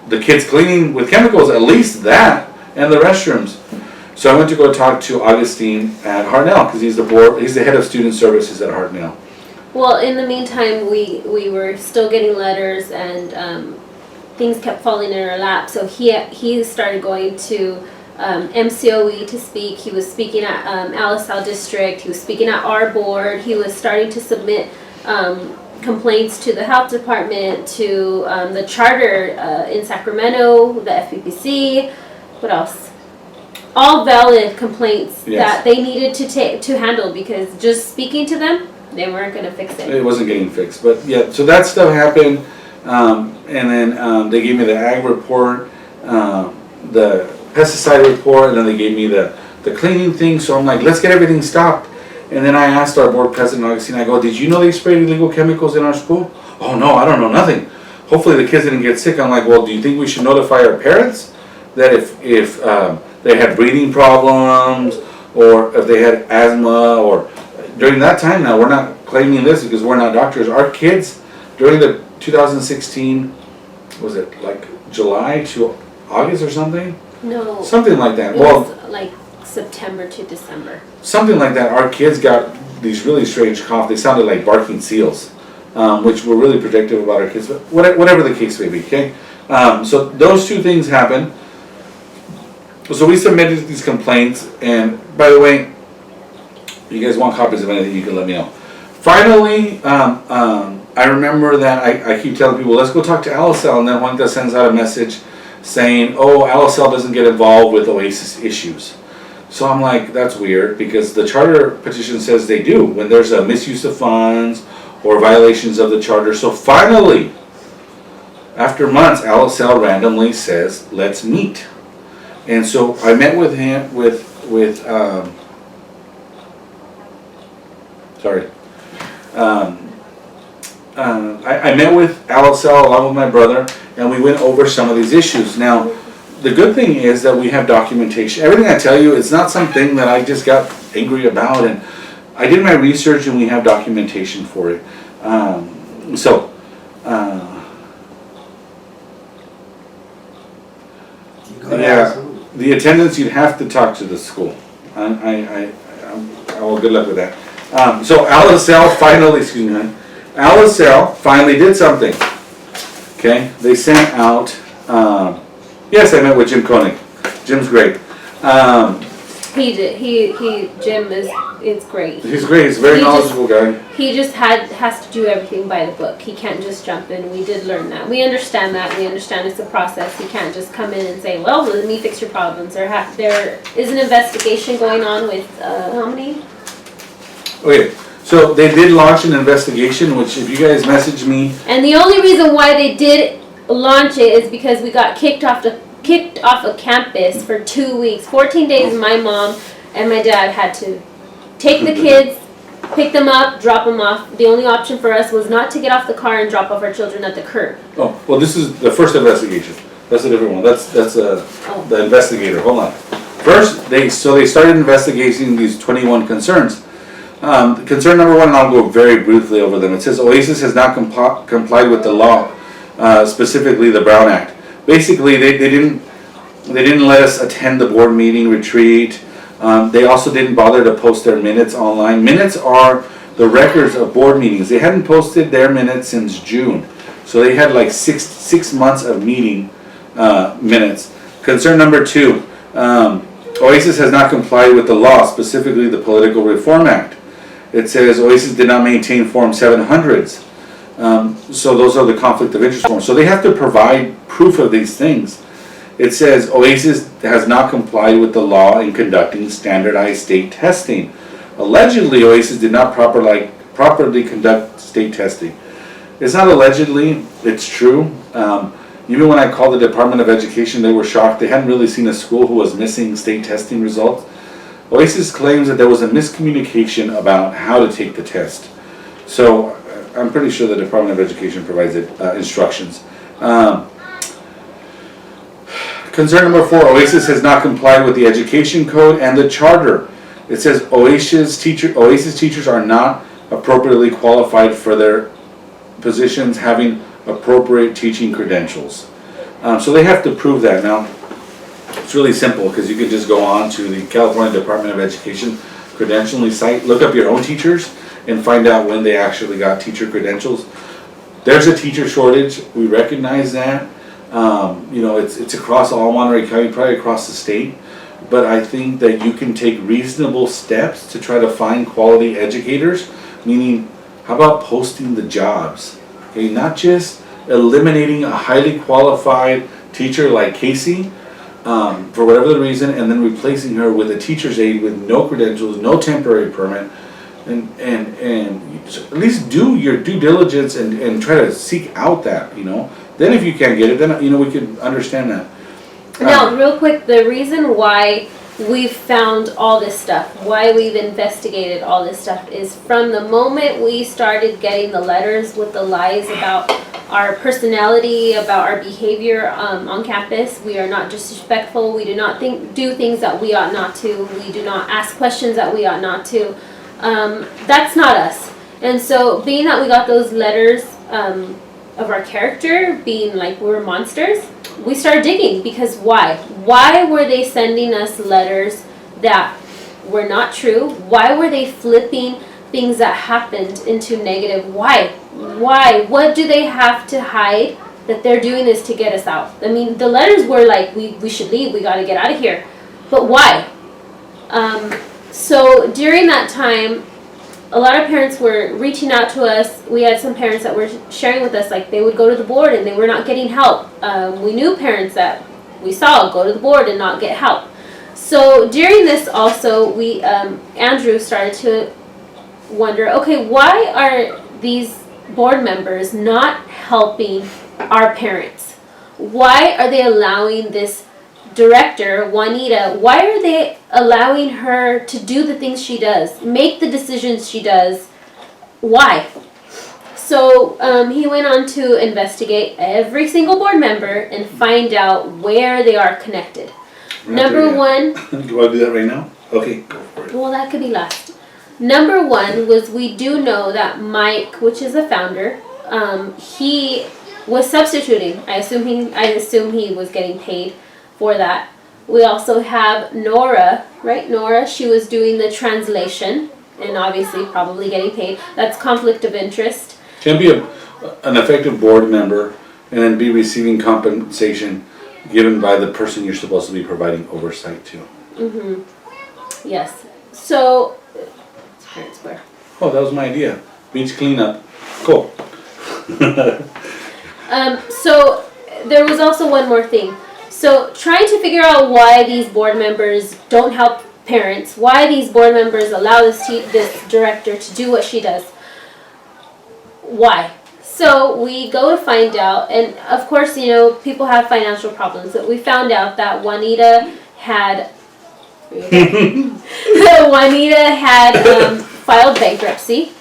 the kids cleaning with chemicals, at least that, and the restrooms. So I went to go talk to Augustine at Hartnell because he's the head of student services at Hartnell. Well, in the meantime, we were still getting letters and things kept falling in our lap. So he started going to MCOE to speak. He was speaking at Alisal District. He was speaking at our board. He was starting to submit complaints to the health department, to the charter in Sacramento, the FPPC. What else? All valid complaints that they needed to handle, because just speaking to them, they weren't going to fix it. It wasn't getting fixed, but yeah. So that stuff happened, and then they gave me the ag report, the pesticide report, and then they gave me the cleaning thing. So I'm like, let's get everything stopped. And then I asked our board president, Augustine, I go, did you know they sprayed illegal chemicals in our school? Oh no, I don't know nothing. Hopefully the kids didn't get sick. I'm like, well, do you think we should notify our parents that if they had breathing problems, or if they had asthma, or during that time now, we're not claiming this because we're not doctors. Our kids, during the 2016, was it like July to August or something? No. Something like that. It was like September to December. Something like that. Our kids got these really strange coughs. They sounded like barking seals, which were really protective about our kids. But whatever the case may be, okay? So those two things happened. So we submitted these complaints, and by the way, if you guys want copies of anything, you can let me know. Finally, I remember that I keep telling people, let's go talk to Alisal, and then Juanita sends out a message saying, oh, Alisal doesn't get involved with Oasis issues. So I'm like, that's weird, because the charter petition says they do when there's a misuse of funds or violations of the charter. So finally, after months, Alisal randomly says, let's meet. And so I met with him, I met with Alisal along with my brother, and we went over some of these issues. Now, the good thing is that we have documentation. Everything I tell you, it's not something that I just got angry about, and I did my research and we have documentation for it. The attendance, you'd have to talk to the school. Well, good luck with that. So Alisal finally did something. Okay, they sent out. Yes, I met with Jim Koenig. Jim's great. He did. Jim is great. He's great. He's a very knowledgeable guy. He just has to do everything by the book. He can't just jump in. We did learn that. We understand that. We understand it's a process. He can't just come in and say, well, let me fix your problems. There is an investigation going on with how many? Okay, so they did launch an investigation, which if you guys message me. And the only reason why they did launch it is because we got kicked off of campus for 2 weeks. 14 days my mom and my dad had to take the kids, pick them up, drop them off. The only option for us was not to get off the car and drop off our children at the curb. Oh, well, this is the first investigation. That's a different one. That's the investigator. Hold on. First, they started investigating these 21 concerns. Concern number one, and I'll go very briefly over them. It says Oasis has not complied with the law, specifically the Brown Act. Basically, they didn't let us attend the board meeting retreat. They also didn't bother to post their minutes online. Minutes are the records of board meetings. They hadn't posted their minutes since June, so they had like six months of meeting minutes. Concern number two, Oasis has not complied with the law, specifically the Political Reform Act. It says Oasis did not maintain Form 700s. So those are the conflict of interest forms. So they have to provide proof of these things. It says Oasis has not complied with the law in conducting standardized state testing. Allegedly, Oasis did not properly conduct state testing. It's not allegedly, it's true. Even when I called the Department of Education, they were shocked. They hadn't really seen a school who was missing state testing results. Oasis claims that there was a miscommunication about how to take the test. So I'm pretty sure the Department of Education provides instructions. Concern number 4, Oasis has not complied with the education code and the charter. It says Oasis teachers are not appropriately qualified for their positions having appropriate teaching credentials. So they have to prove that. Now, it's really simple because you can just go on to the California Department of Education credentialing site, look up your own teachers, and find out when they actually got teacher credentials. There's a teacher shortage. We recognize that. It's across all Monterey County, probably across the state. But I think that you can take reasonable steps to try to find quality educators, meaning how about posting the jobs? Okay, not just eliminating a highly qualified teacher like Casey for whatever the reason, and then replacing her with a teacher's aide with no credentials, no temporary permit, and at least do your due diligence and try to seek out that, Then if you can't get it, then, we could understand that. Now, real quick, the reason why we've found all this stuff, why we've investigated all this stuff, is from the moment we started getting the letters with the lies about our personality, about our behavior on campus. We are not disrespectful. We do not do things that we ought not to. We do not ask questions that we ought not to. That's not us. And so, being that we got those letters of our character, being like we're monsters, we started digging, because why? Why were they sending us letters that were not true? Why were they flipping things that happened into negative? Why? Why? What do they have to hide that they're doing this to get us out? I mean, the letters were like, we should leave, we got to get out of here. But why? So during that time, a lot of parents were reaching out to us. We had some parents that were sharing with us, like they would go to the board and they were not getting help. We knew parents that we saw go to the board and not get help. So during this also, Andrew started to wonder, okay, why are these board members not helping our parents? Why are they allowing this director, Juanita, why are they allowing her to do the things she does, make the decisions she does? Why? So he went on to investigate every single board member and find out where they are connected. Number one... Do you want to do that right now? Okay, go for it. Well, that could be last. Number one was, we do know that Mike, which is the founder, he was substituting. I assume he was getting paid for that. We also have Nora, right? Nora, she was doing the translation and obviously probably getting paid. That's conflict of interest. Can't be an effective board member and then be receiving compensation given by the person you're supposed to be providing oversight to. Mm-hmm. Yes. So, it's Parent Square. Oh, that was my idea. Beach cleanup. Cool. So, there was also one more thing. So, trying to figure out why these board members don't help parents, why these board members allow this director to do what she does. Why? So, we go to find out, and of course, people have financial problems, but we found out that Juanita had filed bankruptcy,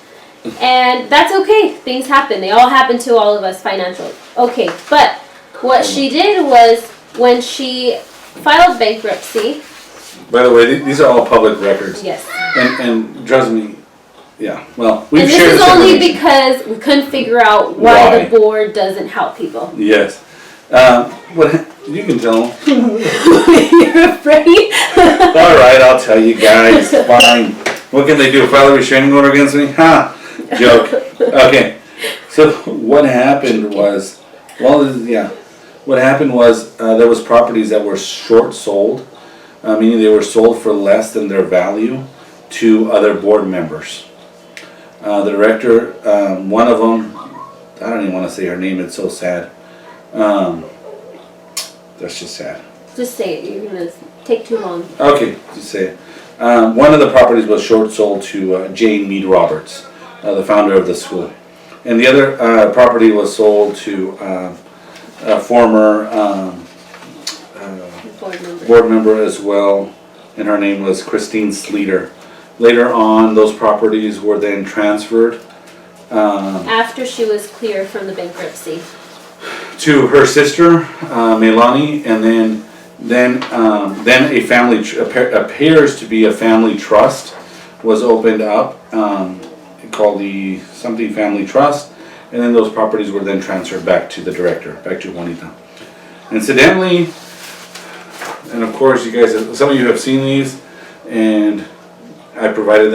and that's okay. Things happen. They all happen to all of us financially. Okay, but what she did was, when she filed bankruptcy... By the way, these are all public records. Yes. And trust me, yeah, well, we've and shared this is only because we couldn't figure out why the board doesn't help people. Yes. What you can tell them. You're afraid? All right, I'll tell you guys. Fine. What can they do? File a restraining order against me? Ha! Joke. Okay. So what happened was, what happened was there was properties that were short sold, meaning they were sold for less than their value to other board members. The director, one of them, I don't even want to say her name, it's so sad. That's just sad. Just say it, you're gonna take too long. Okay, just say it. One of the properties was short sold to Jane Mead Roberts, the founder of the school. And the other property was sold to a former board member as well, and her name was Christine Sleater. Later on, those properties were then transferred After she was clear from the bankruptcy. to her sister, Melanie, and then a family appears to be a family trust was opened up, called the something family trust, and then those properties were then transferred back to the director, back to Juanita. Incidentally, and of course you guys, some of you have seen these, and I provided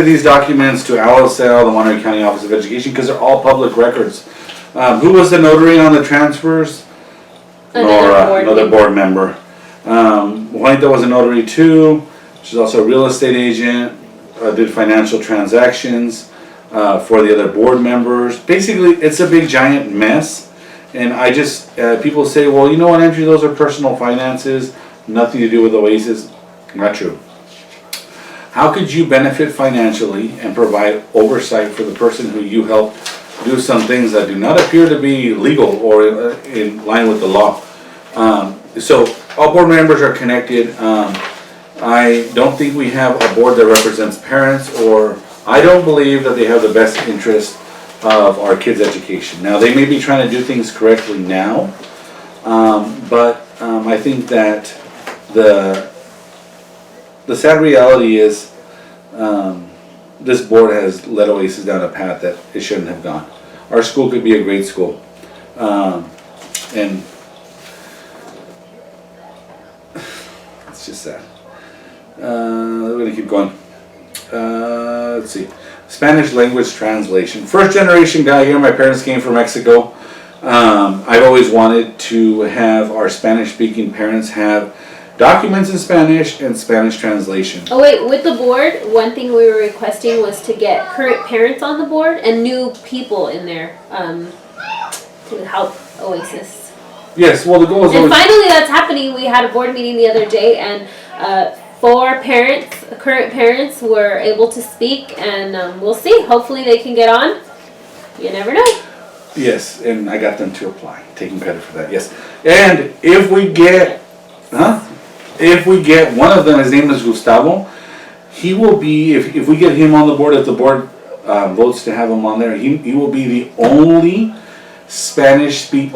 these documents to ALSL, the Monterey County Office of Education, because they're all public records. Who was the notary on the transfers? Nora, another board member. Juanita was a notary too. She's also a real estate agent, did financial transactions for the other board members. Basically, it's a big giant mess. And I just, people say, well, you know what, Andrew, those are personal finances, nothing to do with Oasis. Not true. How could you benefit financially and provide oversight for the person who you help do some things that do not appear to be legal or in line with the law? So all board members are connected. I don't think we have a board that represents parents, or I don't believe that they have the best interest of our kids' education. Now, they may be trying to do things correctly now, but I think that the sad reality is this board has led Oasis down a path that it shouldn't have gone. Our school could be a great school, and it's just sad. We're going to keep going. Let's see. Spanish language translation. First generation guy here. My parents came from Mexico. I've always wanted to have our Spanish speaking parents have documents in Spanish and Spanish translation. Oh wait, with the board, one thing we were requesting was to get current parents on the board and new people in there to help Oasis. Yes, well the goal is and always... finally that's happening. We had a board meeting the other day, and 4 parents, current parents, were able to speak, and we'll see. Hopefully they can get on. You never know. Yes, and I got them to apply. Taking credit for that, yes. And if we get... If we get one of them, his name is Gustavo, he will be, if we get him on the board, if the board votes to have him on there, he will be the only speaking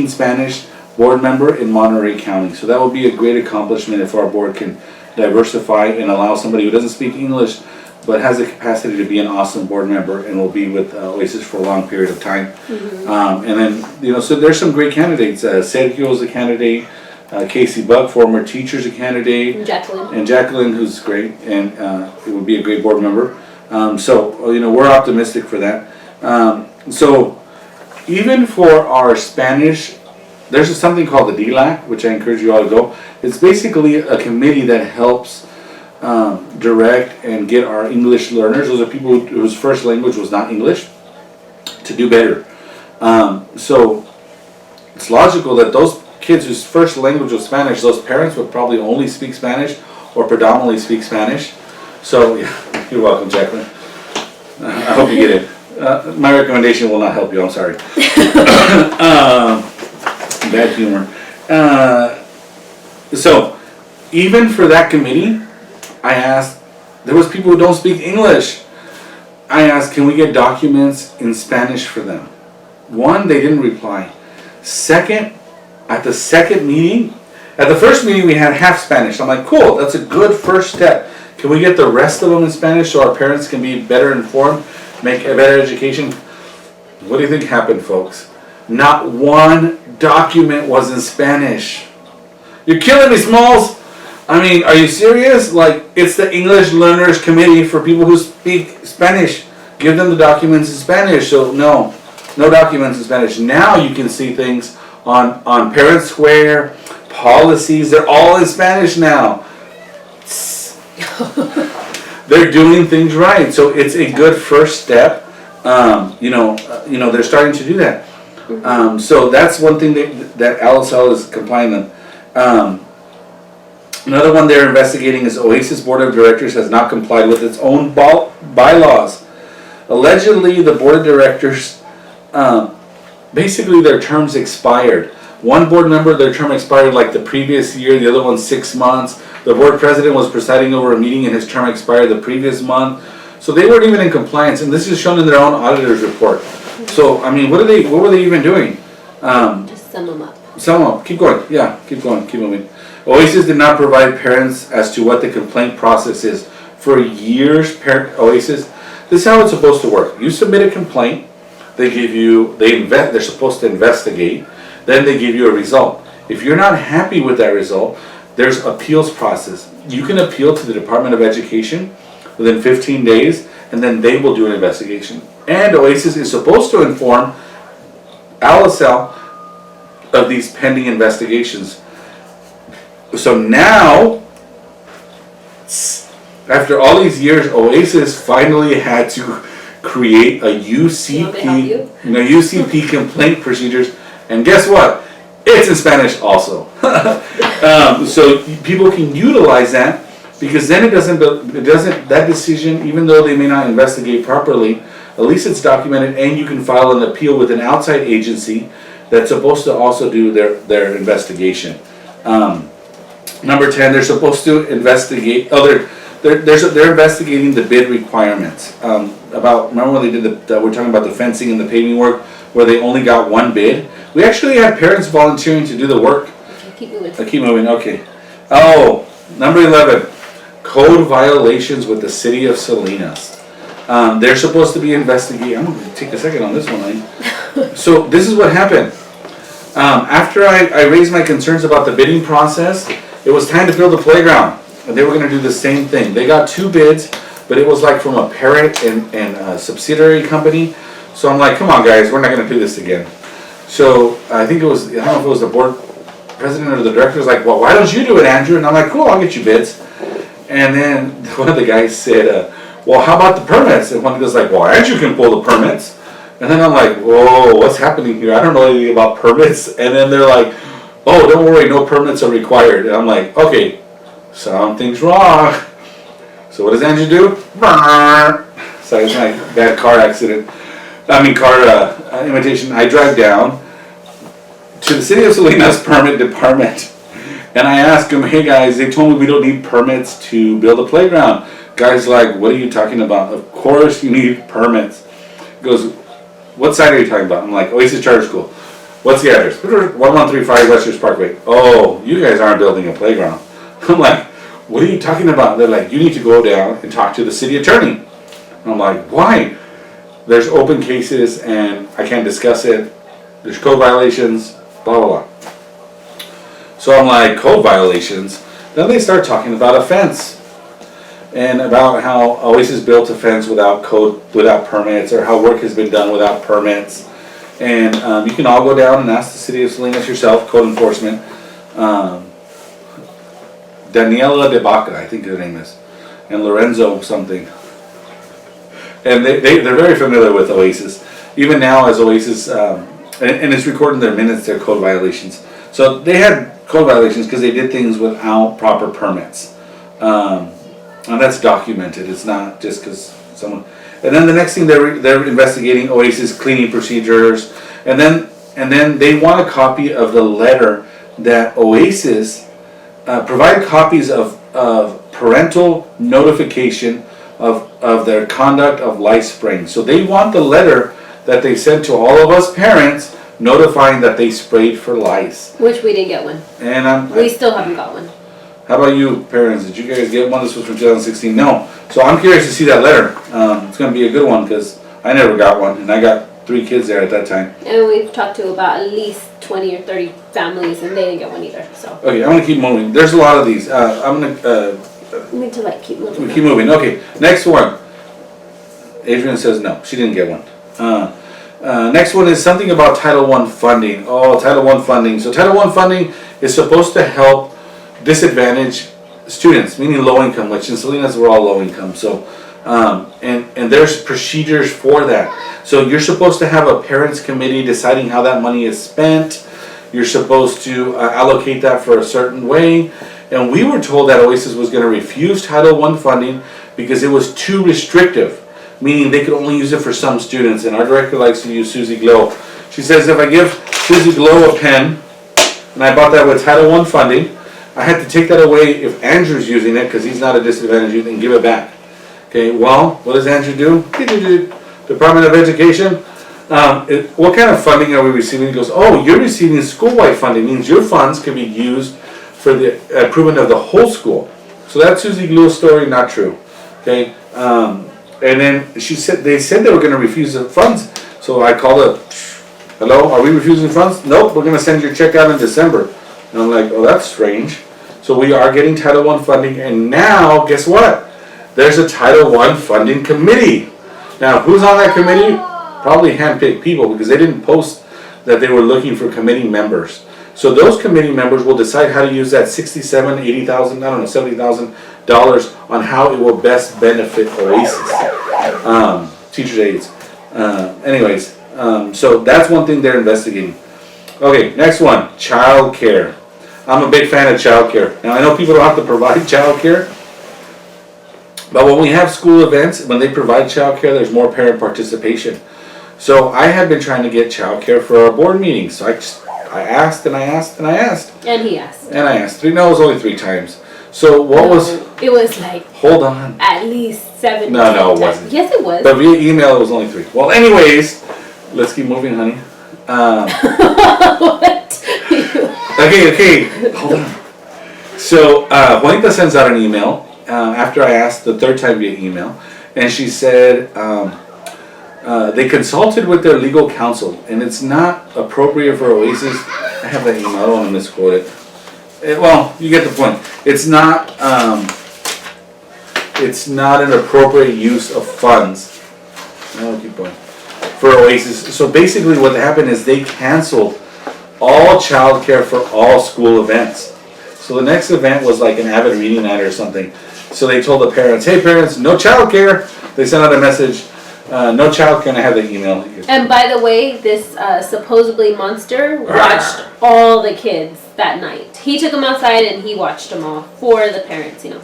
Spanish board member in Monterey County. So that will be a great accomplishment if our board can diversify and allow somebody who doesn't speak English but has the capacity to be an awesome board member and will be with Oasis for a long period of time. Mm-hmm. And then, so there's some great candidates. Sergio is a candidate. Casey Buck, former teacher's a candidate. And Jacqueline, who's great, and it would be a great board member. So we're optimistic for that. So even for our Spanish, there's something called the DLAC, which I encourage you all to go. It's basically a committee that helps direct and get our English learners, those are people whose first language was not English, to do better. So it's logical that those kids whose first language was Spanish, those parents would probably only speak Spanish or predominantly speak Spanish. So, yeah, you're welcome, Jacqueline. I hope you get it. My recommendation will not help you, I'm sorry. Bad humor. So, even for that committee, I asked, there was people who don't speak English. I asked, can we get documents in Spanish for them? One, they didn't reply. Second, at the second meeting, at the first meeting we had half Spanish. I'm like, cool, that's a good first step. Can we get the rest of them in Spanish so our parents can be better informed, make a better education? What do you think happened, folks? Not one document was in Spanish. You're killing me, Smalls. I mean, are you serious? Like, it's the English Learners Committee for people who speak Spanish. Give them the documents in Spanish. So no documents in Spanish. Now you can see things on Parent Square, policies, they're all in Spanish now. They're doing things right. So it's a good first step. They're starting to do that. So that's one thing that LSL is complying with. Another one they're investigating is Oasis Board of Directors has not complied with its own bylaws. Allegedly, the Board of Directors, basically their terms expired. One board member, their term expired like the previous year, the other one 6 months. The board president was presiding over a meeting and his term expired the previous month. So they weren't even in compliance, and this is shown in their own auditor's report. So, I mean, what were they even doing? Just sum them up. Sum them up. Keep going. Yeah, keep going. Keep moving. Oasis did not provide parents as to what the complaint process is. For years, Oasis, this is how it's supposed to work. You submit a complaint, they're supposed to investigate, then they give you a result. If you're not happy with that result, there's appeals process. You can appeal to the Department of Education within 15 days, and then they will do an investigation. And Oasis is supposed to inform LSL of these pending investigations. So now, after all these years, Oasis finally had to create a UCP complaint procedures, and guess what? It's in Spanish also. So people can utilize that, because then it doesn't, that decision, even though they may not investigate properly, at least it's documented, and you can file an appeal with an outside agency that's supposed to also do their investigation. Number 10, they're supposed to investigate, they're investigating the bid requirements. Remember when they did we're talking about the fencing and the paving work, where they only got one bid? We actually had parents volunteering to do the work. Keep moving. I keep moving, okay. Oh, number 11, code violations with the city of Salinas. They're supposed to be investigating. I'm going to take a second on this one. So this is what happened. After I raised my concerns about the bidding process, it was time to build a playground. And they were going to do the same thing. They got 2 bids, but it was like from a parent and a subsidiary company. So I'm like, come on guys, we're not going to do this again. So I think I don't know if it was the board president or the director was like, well, why don't you do it, Andrew? And I'm like, cool, I'll get you bids. And then one of the guys said, well, how about the permits? And one of the guys like, well, Andrew can pull the permits. And then I'm like, whoa, what's happening here? I don't know anything about permits. And then they're like, oh, don't worry, no permits are required. And I'm like, okay, something's wrong. So what does Andrew do? So it's like a bad car imitation. I drive down to the City of Salinas permit department, and I ask them, hey guys, they told me we don't need permits to build a playground. Guy's like, what are you talking about? Of course you need permits. He goes, what side are you talking about? I'm like, Oasis Charter School. What's the address? 1135 Westers Parkway. Oh, you guys aren't building a playground. I'm like, what are you talking about? They're like, you need to go down and talk to the city attorney. I'm like, why? There's open cases and I can't discuss it. There's code violations, blah, blah, blah. So I'm like, code violations? Then they start talking about a fence. And about how Oasis built a fence without permits, or how work has been done without permits. And you can all go down and ask the City of Salinas yourself, code enforcement. Daniela De Baca, I think her name is, and Lorenzo something. And they're very familiar with Oasis. Even now as Oasis, and it's recorded in their minutes, their code violations. So they had code violations because they did things without proper permits. And that's documented. It's not just because someone. And then the next thing they're investigating Oasis cleaning procedures, and then they want a copy of the letter that Oasis provide copies of parental notification of their conduct of lice spraying. So they want the letter that they sent to all of us parents notifying that they sprayed for lice. Which we didn't get one. And we still haven't got one. How about you, parents? Did you guys get one? This was from 2016. No. So I'm curious to see that letter. It's going to be a good one because I never got one, and I got 3 kids there at that time. And we've talked to about at least 20 or 30 families, and they didn't get one either. So. Okay, I'm going to keep moving. There's a lot of these. I'm going to. We need to keep moving. We keep moving. Okay, next one. Adrian says no, she didn't get one. Next one is something about Title I funding. Oh, Title I funding. So Title I funding is supposed to help disadvantaged students, meaning low income, which in Salinas we're all low income. So, and and there's procedures for that. So you're supposed to have a parents committee deciding how that money is spent. You're supposed to allocate that for a certain way. And we were told that Oasis was going to refuse Title I funding because it was too restrictive, meaning they could only use it for some students. And our director likes to use Susie Glow. She says if I give Susie Glow a pen, and I bought that with Title I funding, I had to take that away if Andrew's using it because he's not a disadvantaged youth and give it back. Okay, well, what does Andrew do? Department of Education. What kind of funding are we receiving? He goes, oh, you're receiving school-wide funding. Means your funds can be used for the improvement of the whole school. So that's Susie Glow's story, not true. Okay, and then they said they were going to refuse the funds. So I called up, hello, are we refusing funds? Nope, we're going to send your check out in December. And I'm like, oh, that's strange. So we are getting Title I funding, and now, guess what? There's a Title I funding committee. Now, who's on that committee? Probably hand-picked people because they didn't post that they were looking for committee members. So those committee members will decide how to use that $67,000, $80,000, I don't know, $70,000 on how it will best benefit Oasis, teachers' aides. Anyways, so that's one thing they're investigating. Okay, next one, childcare. I'm a big fan of childcare. Now I know people don't have to provide childcare, but when we have school events, when they provide childcare, there's more parent participation. So I have been trying to get childcare for our board meetings. So I asked and I asked and I asked. And he asked. And I asked. No, it was only 3 times. So what was? It was like. Hold on. At least 7. No, it wasn't. Yes, it was. But via email, it was only 3. Well, anyways, let's keep moving, honey. What? Okay, hold on. So Juanita sends out an email after I asked the 3rd time via email, and she said they consulted with their legal counsel, and it's not appropriate for Oasis. I have that email. I don't want to misquote it. Well, you get the point. It's not an appropriate use of funds. I'll keep going. For Oasis. So basically what happened is they canceled all childcare for all school events. So the next event was like an avid reading night or something. So they told the parents, hey parents, no childcare. They sent out a message, no childcare, and I have the email. And by the way, this supposedly monster watched all the kids that night. He took them outside and he watched them all for the parents, you know.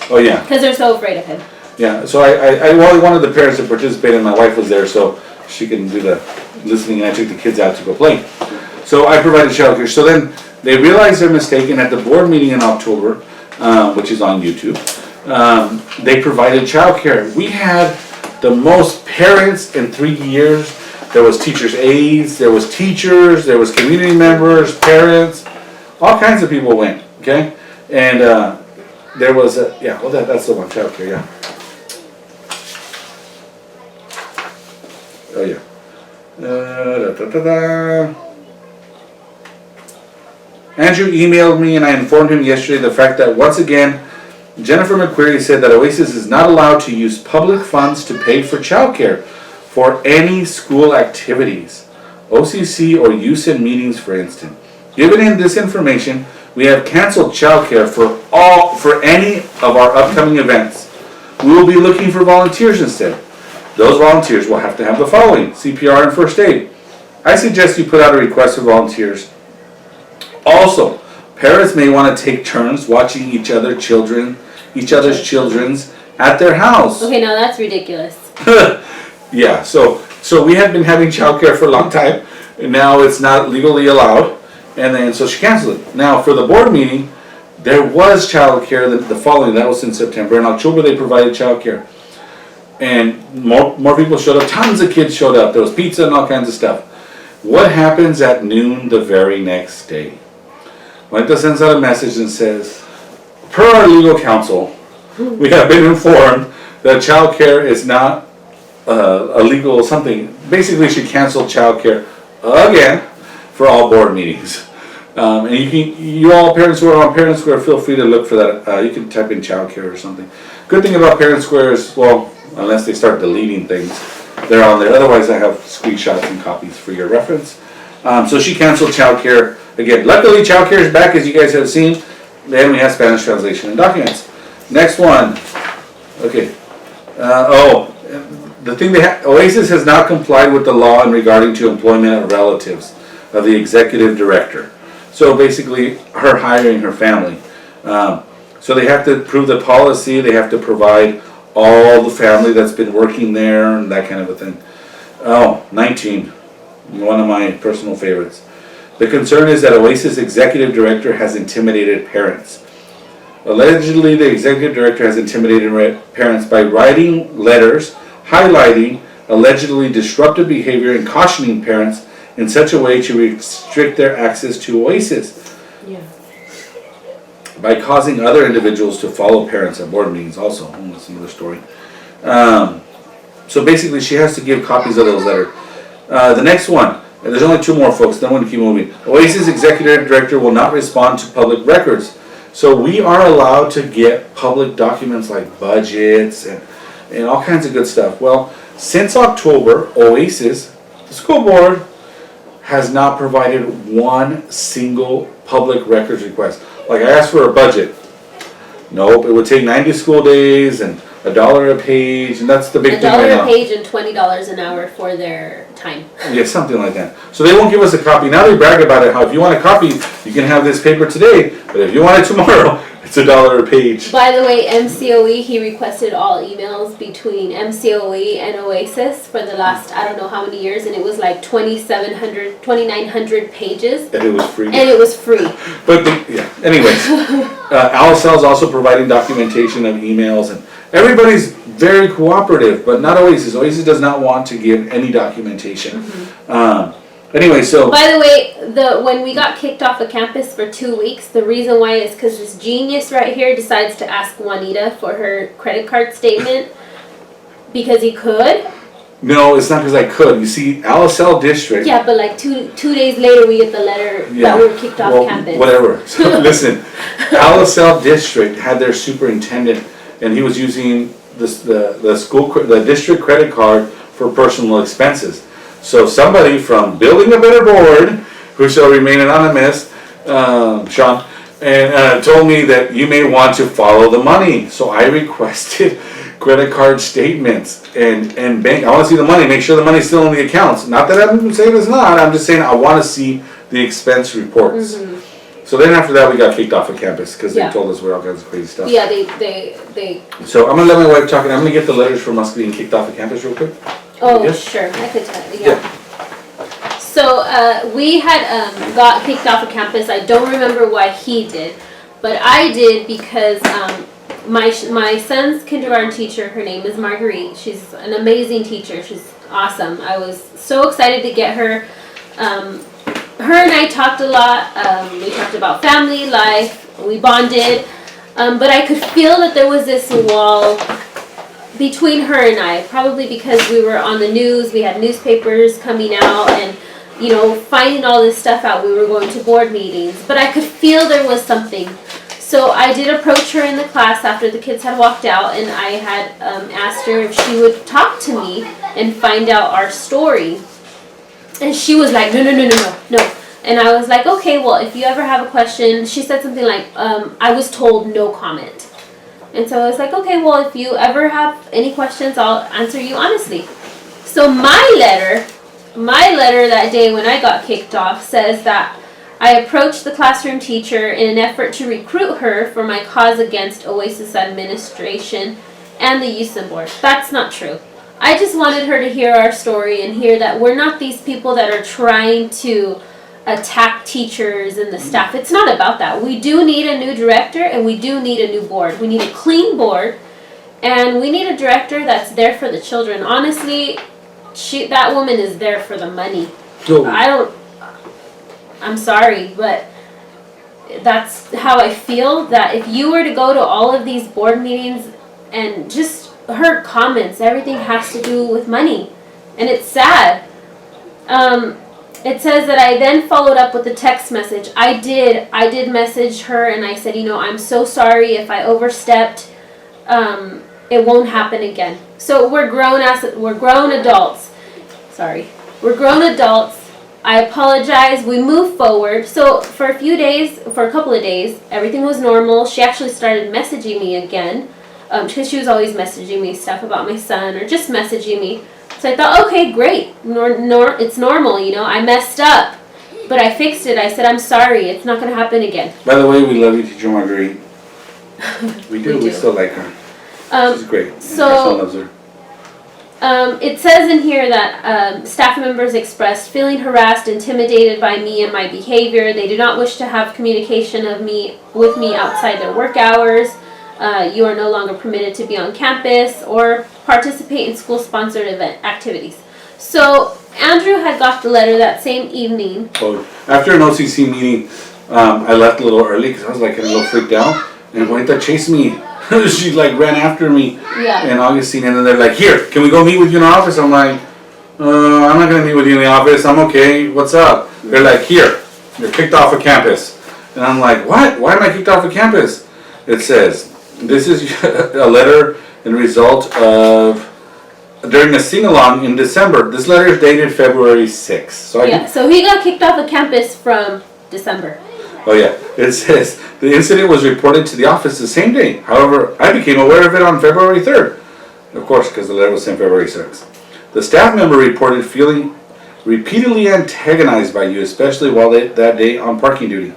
Oh yeah. Because they're so afraid of him. Yeah, so I wanted the parents to participate and my wife was there so she can do the listening, and I took the kids out to go play. So I provided childcare. So then they realized their mistake, and at the board meeting in October, which is on YouTube, they provided childcare. We had the most parents in 3 years. There was teachers' aides, there was teachers, there was community members, parents, all kinds of people went, okay? And there was that's the one, childcare, yeah. Oh yeah. Andrew emailed me and I informed him yesterday the fact that once again, Jennifer McQuarrie said that Oasis is not allowed to use public funds to pay for childcare for any school activities, OCC or USIN meetings for instance. Given in this information, we have canceled childcare for any of our upcoming events. We will be looking for volunteers instead. Those volunteers will have to have the following: CPR and first aid. I suggest you put out a request for volunteers. Also, parents may want to take turns watching each other's children at their house. Okay, now that's ridiculous. Yeah, so we have been having childcare for a long time, and now it's not legally allowed, and then so she canceled it. Now for the board meeting, there was childcare the following. That was in September. In October, they provided childcare. And more people showed up. Tons of kids showed up. There was pizza and all kinds of stuff. What happens at noon the very next day? Juanita sends out a message and says, per our legal counsel, we have been informed that childcare is not a legal something. Basically, she canceled childcare again for all board meetings. And you all parents who are on Parent Square, feel free to look for that. You can type in childcare or something. Good thing about Parent Square is, well, unless they start deleting things, they're on there. Otherwise, I have screenshots and copies for your reference. So she canceled childcare again. Luckily, childcare is back, as you guys have seen. Then we have Spanish translation and documents. Next one. Okay. the thing Oasis has not complied with the law in regarding to employment of relatives of the executive director. So basically, her hiring her family. So they have to prove the policy. They have to provide all the family that's been working there and that kind of a thing. Oh, 19, one of my personal favorites. The concern is that Oasis executive director has intimidated parents. Allegedly, the executive director has intimidated parents by writing letters highlighting allegedly disruptive behavior and cautioning parents in such a way to restrict their access to Oasis. Yeah. By causing other individuals to follow parents at board meetings also. That's another story. So basically she has to give copies of those letters. The next one, and there's only 2 more folks, then we're going to keep moving. Oasis executive director will not respond to public records. So we are allowed to get public documents like budgets and all kinds of good stuff. Well, since October, Oasis, the school board, has not provided one single public records request. Like I asked for a budget. Nope, it would take 90 school days and $1 a page, and that's the big thing right now. $1 a page and $20 an hour for their time. Yeah, something like that. So they won't give us a copy. Now they brag about it, how if you want a copy, you can have this paper today, but if you want it tomorrow, it's $1 a page. By the way, MCOE, he requested all emails between MCOE and Oasis for the last, I don't know how many years, and it was like 2,900 pages. And it was free. And it was free. But, anyways, Alicel's also providing documentation of emails, and everybody's very cooperative, but not Oasis. Oasis does not want to give any documentation. Anyway, so... By the way, when we got kicked off of campus for 2 weeks, the reason why is because this genius right here decides to ask Juanita for her credit card statement because he could. No, it's not because I could. You see, Alicel District... Yeah, but like two days later we get the letter that we were kicked off campus. Whatever. So listen, Alicel District had their superintendent, and he was using the district credit card for personal expenses. So somebody from Building a Better Board, who shall remain anonymous, Sean, and told me that you may want to follow the money. So I requested credit card statements and bank. I want to see the money, make sure the money's still in the accounts. Not that I'm saying it's not, I'm just saying I want to see the expense reports. So then after that we got kicked off of campus because they told us we're all kinds of crazy stuff. Yeah, they. So I'm going to let my wife talk, and I'm going to get the letters from us being kicked off of campus real quick. Oh, sure, I could tell you, So we had got kicked off of campus. I don't remember why he did, but I did because my son's kindergarten teacher, her name is Marguerite. She's an amazing teacher. She's awesome. I was so excited to get her. Her and I talked a lot. We talked about family life. We bonded, but I could feel that there was this wall between her and I, probably because we were on the news, we had newspapers coming out and, finding all this stuff out. We were going to board meetings, but I could feel there was something. So I did approach her in the class after the kids had walked out, and I had asked her if she would talk to me and find out our story. And she was like, no. And I was like, okay, well, if you ever have a question, she said something like, I was told no comment. And so I was like, okay, well, if you ever have any questions, I'll answer you honestly. So my letter that day when I got kicked off says that I approached the classroom teacher in an effort to recruit her for my cause against Oasis administration and the youth board. That's not true. I just wanted her to hear our story and hear that we're not these people that are trying to attack teachers and the staff. It's not about that. We do need a new director and we do need a new board. We need a clean board and we need a director that's there for the children. Honestly, that woman is there for the money. I'm sorry, but that's how I feel, that if you were to go to all of these board meetings and just her comments, everything has to do with money. And it's sad. It says that I then followed up with a text message. I did message her and I said, I'm so sorry if I overstepped. It won't happen again. So we're grown adults. Sorry. We're grown adults. I apologize. We move forward. So for a couple of days, everything was normal. She actually started messaging me again. because she was always messaging me stuff about my son or just messaging me. So I thought, okay, great, it's normal, you know, I messed up, but I fixed it. I said, I'm sorry, it's not going to happen again. By the way, we love you, Teacher Marguerite. We do. We still like her. She's great. So, our son loves her. It says in here that staff members expressed feeling harassed, intimidated by me and my behavior. They do not wish to have communication with me outside their work hours. You are no longer permitted to be on campus or participate in school-sponsored event activities. So Andrew had got the letter that same evening. Oh, after an OCC meeting, I left a little early because I was like a little freaked out, and Juanita chased me. She like ran after me, and Augustine, and then they're like, "Here, can we go meet with you in our office?" I'm like, "I'm not gonna meet with you in the office. I'm okay. What's up?" They're like, "Here, you're kicked off of campus," and I'm like, "What? Why am I kicked off of campus?" It says, "This is a letter and result of during a sing-along in December." This letter is dated February 6th. So he got kicked off of campus from December. Oh yeah, it says, the incident was reported to the office the same day. However, I became aware of it on February 3rd. Of course, because the letter was sent February 6th. The staff member reported feeling repeatedly antagonized by you, especially while that day on parking duty.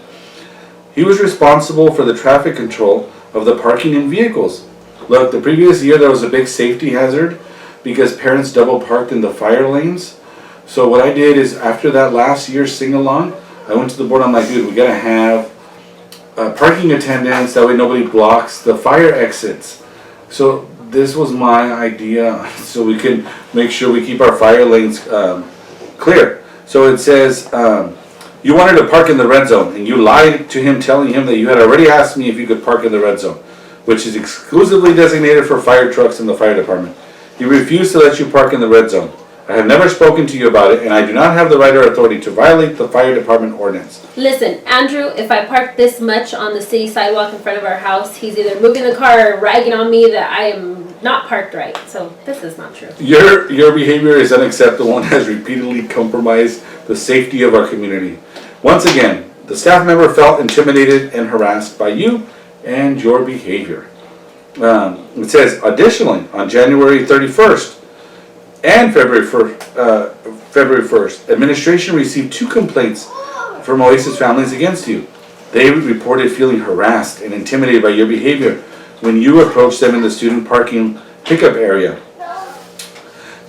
He was responsible for the traffic control of the parking in vehicles. Look, the previous year there was a big safety hazard because parents double parked in the fire lanes. So what I did is after that last year's sing-along, I went to the board, I'm like, dude, we gotta have parking attendants, that way nobody blocks the fire exits. So this was my idea, so we can make sure we keep our fire lanes clear. So it says, you wanted to park in the red zone, and you lied to him telling him that you had already asked me if you could park in the red zone, which is exclusively designated for fire trucks in the fire department. He refused to let you park in the red zone. I have never spoken to you about it, and I do not have the right or authority to violate the fire department ordinance. Listen, Andrew, if I park this much on the city sidewalk in front of our house, he's either moving the car or ragging on me that I am not parked right. So this is not true. Your behavior is unacceptable and has repeatedly compromised the safety of our community. Once again, the staff member felt intimidated and harassed by you and your behavior. It says, additionally, on January 31st, and February 1st, administration received 2 complaints from Oasis families against you. They reported feeling harassed and intimidated by your behavior when you approached them in the student parking pickup area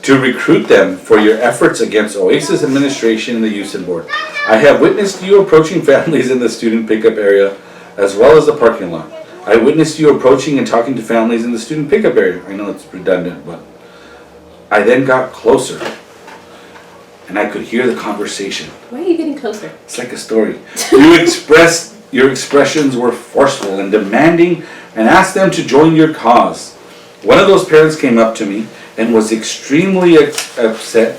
to recruit them for your efforts against Oasis administration and the Houston board. I have witnessed you approaching families in the student pickup area as well as the parking lot. I witnessed you approaching and talking to families in the student pickup area. I know it's redundant, but I then got closer, and I could hear the conversation. Why are you getting closer? It's like a story. Your expressions were forceful and demanding, and asked them to join your cause. One of those parents came up to me and was extremely upset,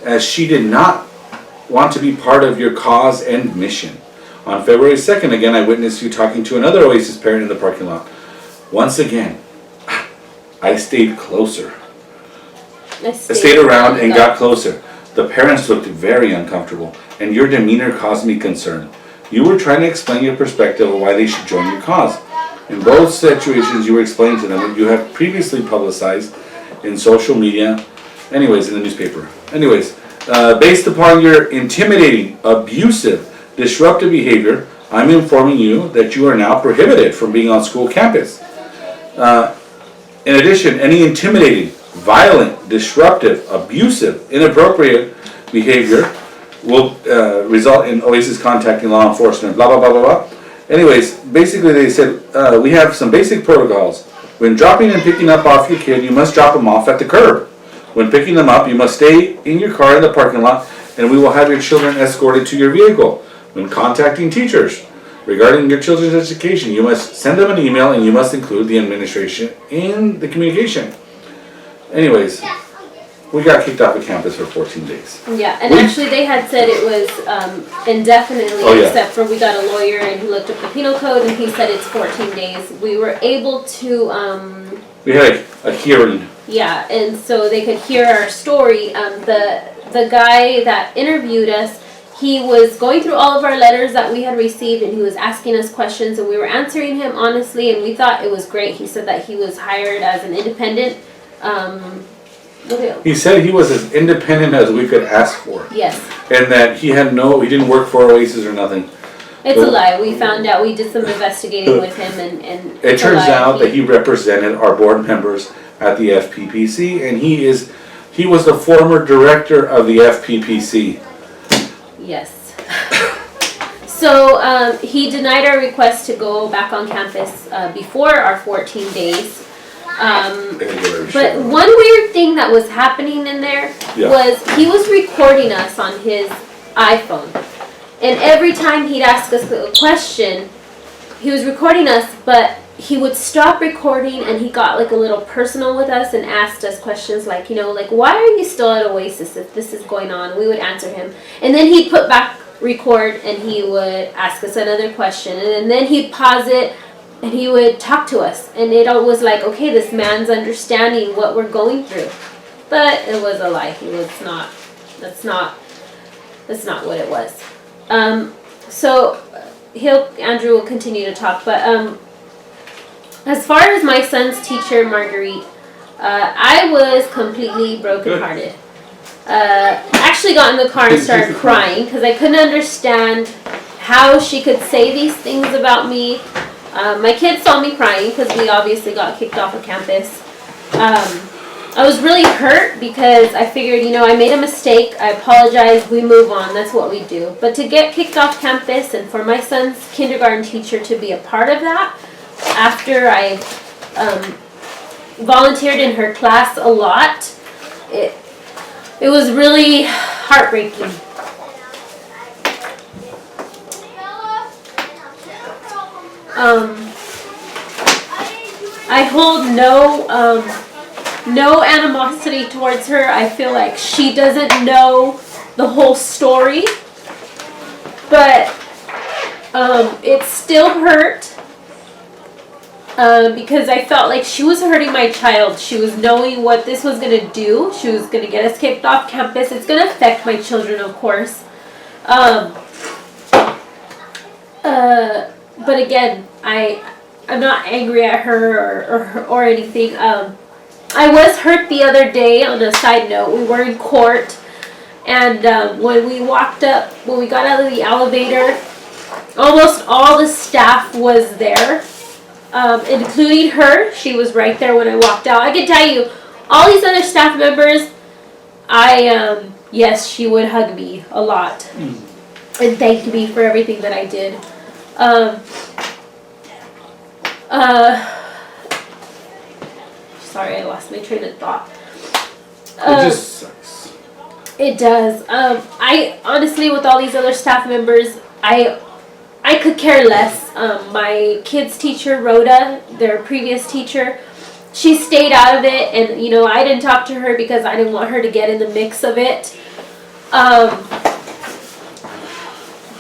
as she did not want to be part of your cause and mission. On February 2nd, again, I witnessed you talking to another Oasis parent in the parking lot. Once again, I stayed closer. I stayed around and got closer. The parents looked very uncomfortable, and your demeanor caused me concern. You were trying to explain your perspective of why they should join your cause. In both situations, you were explaining to them what you have previously publicized in social media, in the newspaper. Based upon your intimidating, abusive, disruptive behavior, I'm informing you that you are now prohibited from being on school campus. In addition, any intimidating, violent, disruptive, abusive, inappropriate behavior will result in Oasis contacting law enforcement, blah, blah, blah, blah, blah. Anyways, basically they said, we have some basic protocols. When dropping and picking up off your kid, you must drop them off at the curb. When picking them up, you must stay in your car in the parking lot, and we will have your children escorted to your vehicle. When contacting teachers regarding your children's education, you must send them an email, and you must include the administration in the communication. Anyways, we got kicked off of campus for 14 days. Yeah, and actually they had said it was indefinitely, except for we got a lawyer and he looked up the penal code and he said it's 14 days. We were able to... we had a hearing. Yeah, and so they could hear our story. The guy that interviewed us, he was going through all of our letters that we had received, and he was asking us questions, and we were answering him honestly, and we thought it was great. He said that he was hired as an independent. He said he was as independent as we could ask for. Yes. And that he didn't work for Oasis or nothing. It's a lie. We found out, we did some investigating with him, and it turns out that he represented our board members at the FPPC, and he was the former director of the FPPC. Yes. So he denied our request to go back on campus before our 14 days. But one weird thing that was happening in there was he was recording us on his iPhone. And every time he'd ask us a question, he was recording us, but he would stop recording and he got like a little personal with us and asked us questions like, like, why are you still at Oasis if this is going on? We would answer him. And then he'd put back record and he would ask us another question. And then he'd pause it and he would talk to us. And it was like, okay, this man's understanding what we're going through. But it was a lie. He was not. That's not what it was. So Andrew will continue to talk, but as far as my son's teacher, Marguerite, I was completely brokenhearted. Actually got in the car and started crying because I couldn't understand how she could say these things about me. My kids saw me crying because we obviously got kicked off of campus. I was really hurt because I figured, I made a mistake. I apologize. We move on. That's what we do. But to get kicked off campus and for my son's kindergarten teacher to be a part of that, after I volunteered in her class a lot, it was really heartbreaking. I hold no animosity towards her. I feel like she doesn't know the whole story, but it still hurt because I felt like she was hurting my child. She was knowing what this was going to do. She was going to get us kicked off campus. It's going to affect my children, of course. But again, I'm not angry at her or anything. I was hurt the other day. On a side note, we were in court, and when we got out of the elevator, almost all the staff was there, including her. She was right there when I walked out. I can tell you, all these other staff members, yes, she would hug me a lot and thank me for everything that I did. Sorry, I lost my train of thought. It just sucks. It does. I honestly, with all these other staff members, I could care less. My kids' teacher, Rhoda, their previous teacher, she stayed out of it, and I didn't talk to her because I didn't want her to get in the mix of it.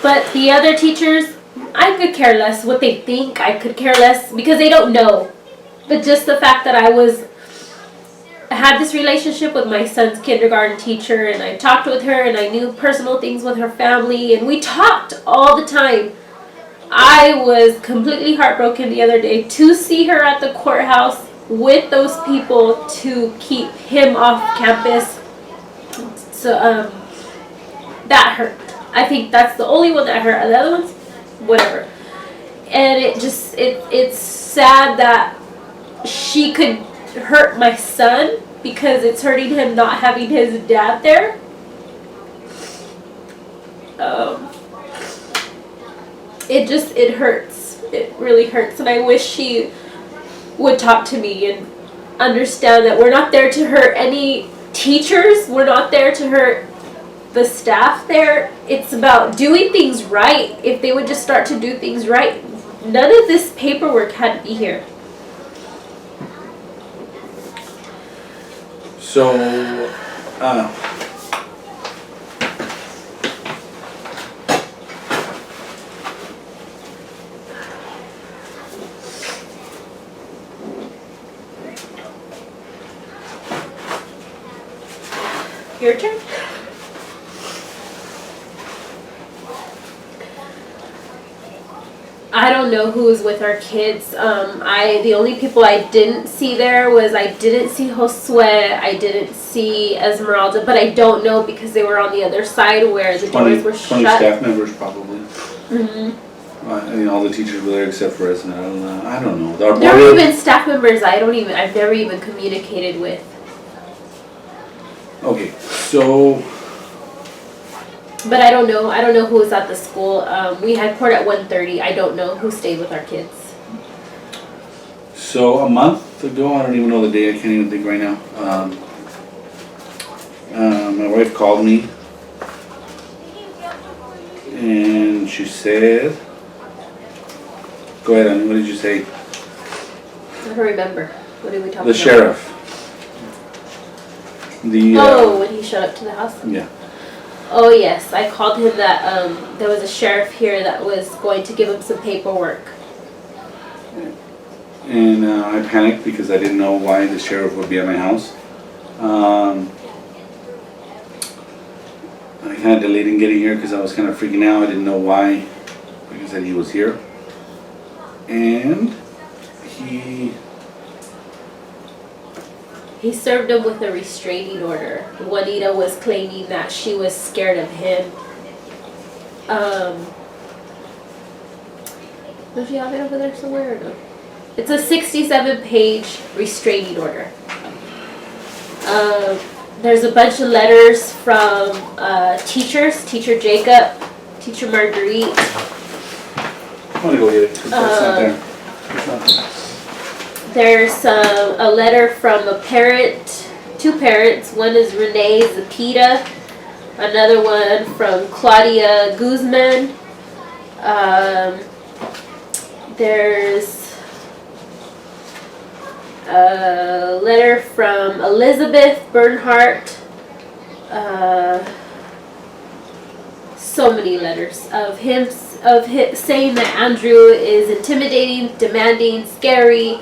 But the other teachers, I could care less what they think. I could care less because they don't know. But just the fact that I had this relationship with my son's kindergarten teacher, and I talked with her, and I knew personal things with her family, and we talked all the time. I was completely heartbroken the other day to see her at the courthouse with those people to keep him off campus. So that hurt. I think that's the only one that hurt. The other ones, whatever. And it's sad that she could hurt my son because it's hurting him not having his dad there. It hurts. It really hurts, and I wish she would talk to me and understand that we're not there to hurt any teachers. We're not there to hurt the staff there. It's about doing things right. If they would just start to do things right, none of this paperwork had to be here. So, Your turn. I don't know who was with our kids. The only people I didn't see there was I didn't see Josue, I didn't see Esmeralda, but I don't know because they were on the other side where the doors were 20 shut. staff members probably. Mm-hmm. All the teachers were there except for Esmeralda. I don't know. Our There were even staff members I've never even communicated with. Okay, so. But I don't know who was at the school. We had court at 1:30. I don't know who stayed with our kids. So a month ago, I don't even know the day, I can't even think right now. My wife called me and she said, go ahead, honey, what did you say? I don't remember. What did we talk about? The sheriff. When he showed up to the house? Yeah. Oh yes, I called him that there was a sheriff here that was going to give him some paperwork. And I panicked because I didn't know why the sheriff would be at my house. I kind of delayed in getting here because I was kind of freaking out. I didn't know why. Like I said, he was here. And he served him with a restraining order. Juanita was claiming that she was scared of him. Does she have it over there somewhere or no? It's a 67-page restraining order. There's a bunch of letters from teachers, Teacher Jacob, Teacher Marguerite. I'm gonna go get it, 'cause that's not there. It's not there. There's a letter from a parent, two parents. One is Renee Zapita, another one from Claudia Guzman. There's a letter from Elizabeth Bernhardt. So many letters of him saying that Andrew is intimidating, demanding, scary,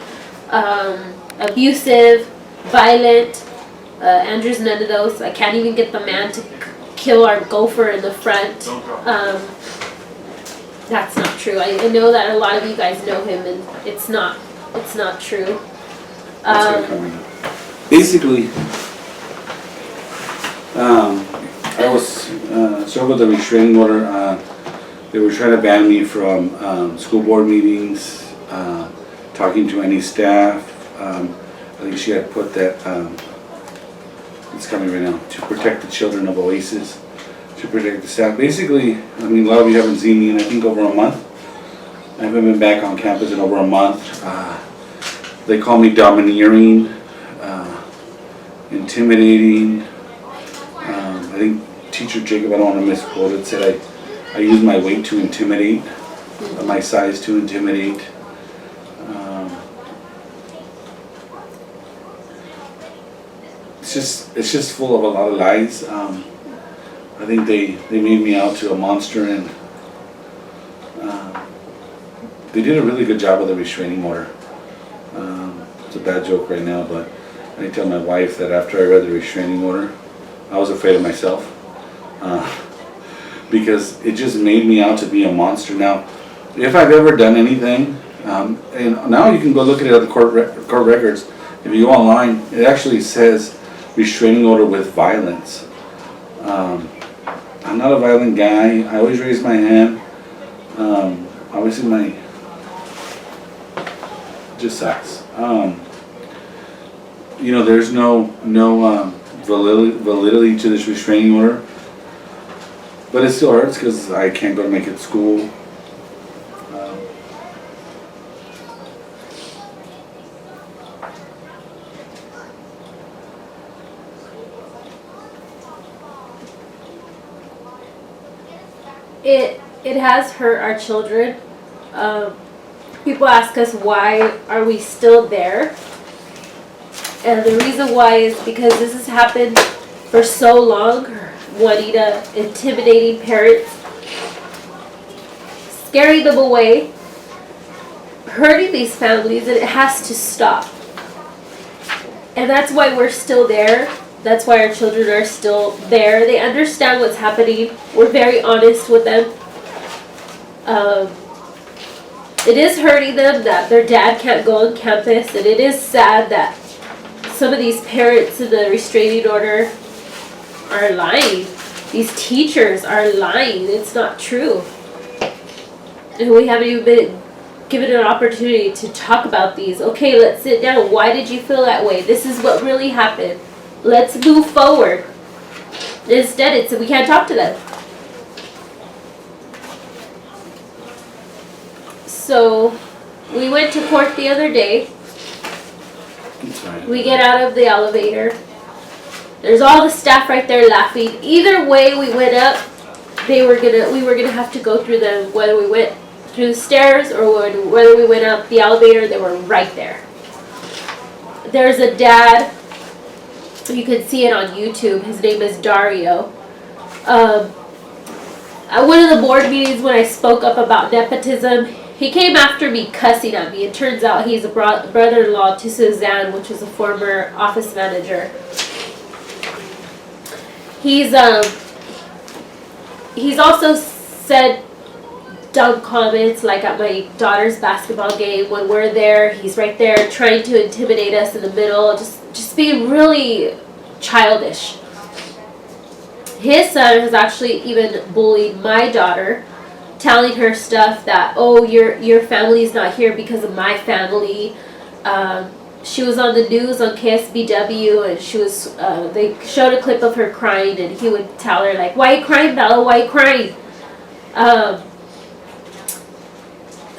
abusive, violent. Andrew's none of those. I can't even get the man to kill our gopher in the front. That's not true. I know that a lot of you guys know him, and it's not true. Basically, I was served with a restraining order. They were trying to ban me from school board meetings, talking to any staff. I think she had put that, it's coming right now, to protect the children of Oasis, to protect the staff. Basically, I mean, a lot of you haven't seen me in I think over a month. I haven't been back on campus in over a month. They call me domineering, intimidating. I think Teacher Jacob, I don't want to misquote it, said I use my weight to intimidate, my size to intimidate. It's just full of a lot of lies. I think they made me out to a monster, and they did a really good job with the restraining order. It's a bad joke right now, but I tell my wife that after I read the restraining order, I was afraid of myself. Because it just made me out to be a monster. Now, if I've ever done anything, and now you can go look at it at the court records. If you go online, it actually says restraining order with violence. I'm not a violent guy. I always raise my hand. Obviously, my just sucks. There's no validity to this restraining order. But it still hurts because I can't go to my kid's school. It has hurt our children. People ask us why are we still there, and the reason why is because this has happened for so long. Juanita intimidating parents, scaring them away, hurting these families, and it has to stop. And that's why we're still there. That's why our children are still there. They understand what's happening. We're very honest with them. it is hurting them that their dad can't go on campus, and it is sad that some of these parents in the restraining order are lying. These teachers are lying. It's not true. And we haven't even been given an opportunity to talk about these. Okay, let's sit down. Why did you feel that way? This is what really happened. Let's move forward. Instead, it's we can't talk to them. So, we went to court the other day. We get out of the elevator. There's all the staff right there laughing. Either way we went up, we were gonna have to go through them. Whether we went through the stairs or whether we went up the elevator, they were right there. There's a dad. You can see it on YouTube. His name is Dario. At one of the board meetings when I spoke up about nepotism, he came after me cussing at me. It turns out he's a brother-in-law to Suzanne, which was a former office manager. He's also said dumb comments like at my daughter's basketball game when we're there. He's right there trying to intimidate us in the middle, just being really childish. His son has actually even bullied my daughter, telling her stuff that, oh, your family's not here because of my family. She was on the news on KSBW, and she was. They showed a clip of her crying, and he would tell her like, "Why are you crying, Bella? Why are you crying?"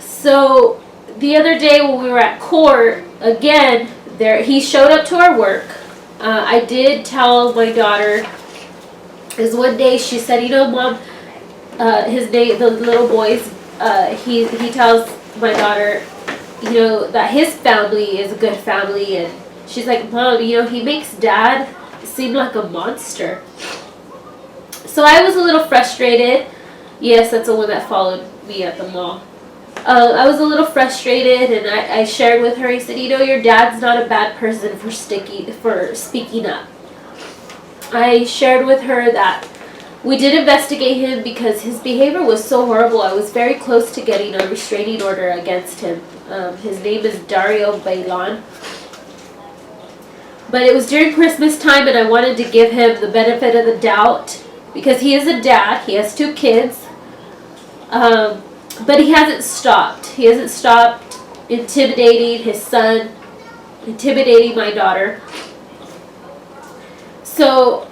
So the other day when we were at court, again, he showed up to our work. I did tell my daughter, because one day she said, "You know, Mom, the little boy's, he tells my daughter, you know, that his family is a good family," and she's like, "Mom, you know, he makes Dad seem like a monster." So I was a little frustrated. Yes, that's the one that followed me at the mall. I was a little frustrated, and I shared with her. I said, "You know, your dad's not a bad person for speaking up." I shared with her that we did investigate him because his behavior was so horrible. I was very close to getting a restraining order against him. His name is Dario Bylaws. But it was during Christmas time, and I wanted to give him the benefit of the doubt because he is a dad. He has 2 kids. But he hasn't stopped. He hasn't stopped intimidating his son, intimidating my daughter. So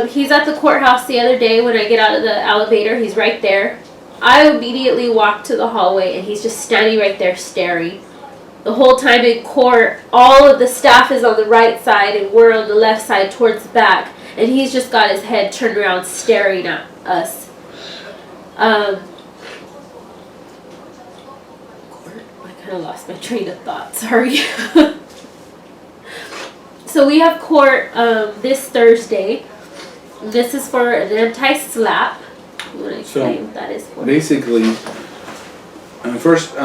he's at the courthouse the other day when I get out of the elevator. He's right there. I immediately walk to the hallway, and he's just standing right there staring. The whole time in court, all of the staff is on the right side, and we're on the left side towards the back. And he's just got his head turned around staring at us. I kind of lost my train of thought, sorry. So we have court this Thursday. This is for an anti-SLAPP. You want to explain what that is for? Basically, first,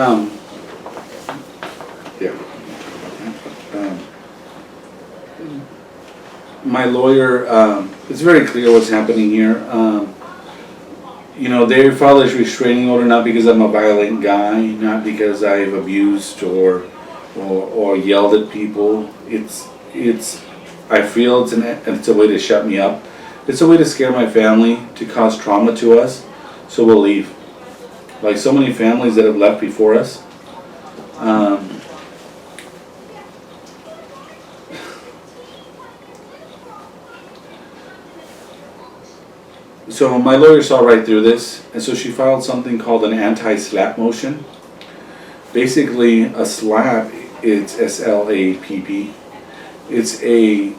my lawyer, it's very clear what's happening here. You know, they filed this restraining order not because I'm a violent guy, not because I've abused or yelled at people. I feel it's a way to shut me up. It's a way to scare my family, to cause trauma to us, so we'll leave. Like so many families that have left before us. So my lawyer saw right through this, and so she filed something called an anti-SLAPP motion. Basically, a SLAPP, it's S-L-A-P-P. It's a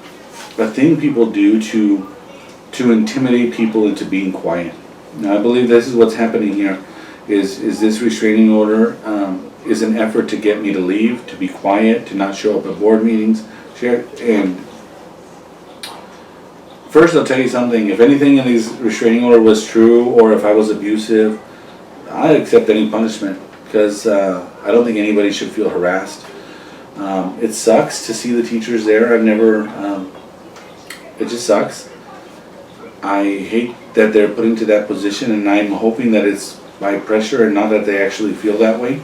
thing people do to intimidate people into being quiet. Now, I believe this is what's happening here. Is this restraining order is an effort to get me to leave, to be quiet, to not show up at board meetings, and first, I'll tell you something. If anything in these restraining order was true, or if I was abusive, I'd accept any punishment because I don't think anybody should feel harassed. It sucks to see the teachers there. It just sucks. I hate that they're put into that position, and I'm hoping that it's by pressure and not that they actually feel that way.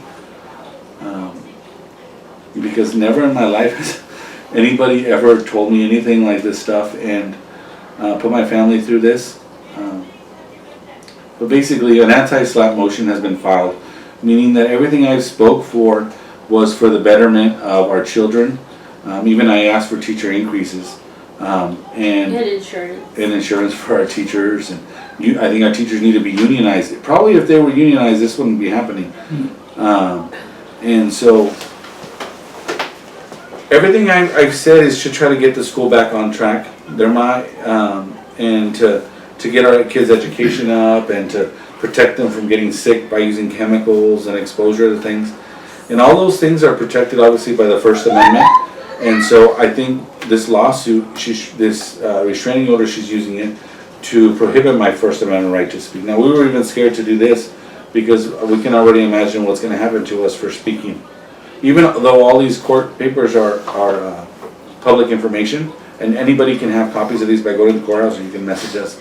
because never in my life has anybody ever told me anything like this stuff and put my family through this. But basically, an anti-SLAPP motion has been filed, meaning that everything I spoke for was for the betterment of our children. Even I asked for teacher increases and insurance for our teachers. And I think our teachers need to be unionized. Probably if they were unionized, this wouldn't be happening. And so everything I've said is to try to get the school back on track. And to get our kids' education up and to protect them from getting sick by using chemicals and exposure to things. And all those things are protected obviously by the First Amendment. And so I think this lawsuit, this restraining order, she's using it to prohibit my First Amendment right to speak. Now we were even scared to do this because we can already imagine what's going to happen to us for speaking. Even though all these court papers are public information, and anybody can have copies of these by going to the courthouse, or you can message us.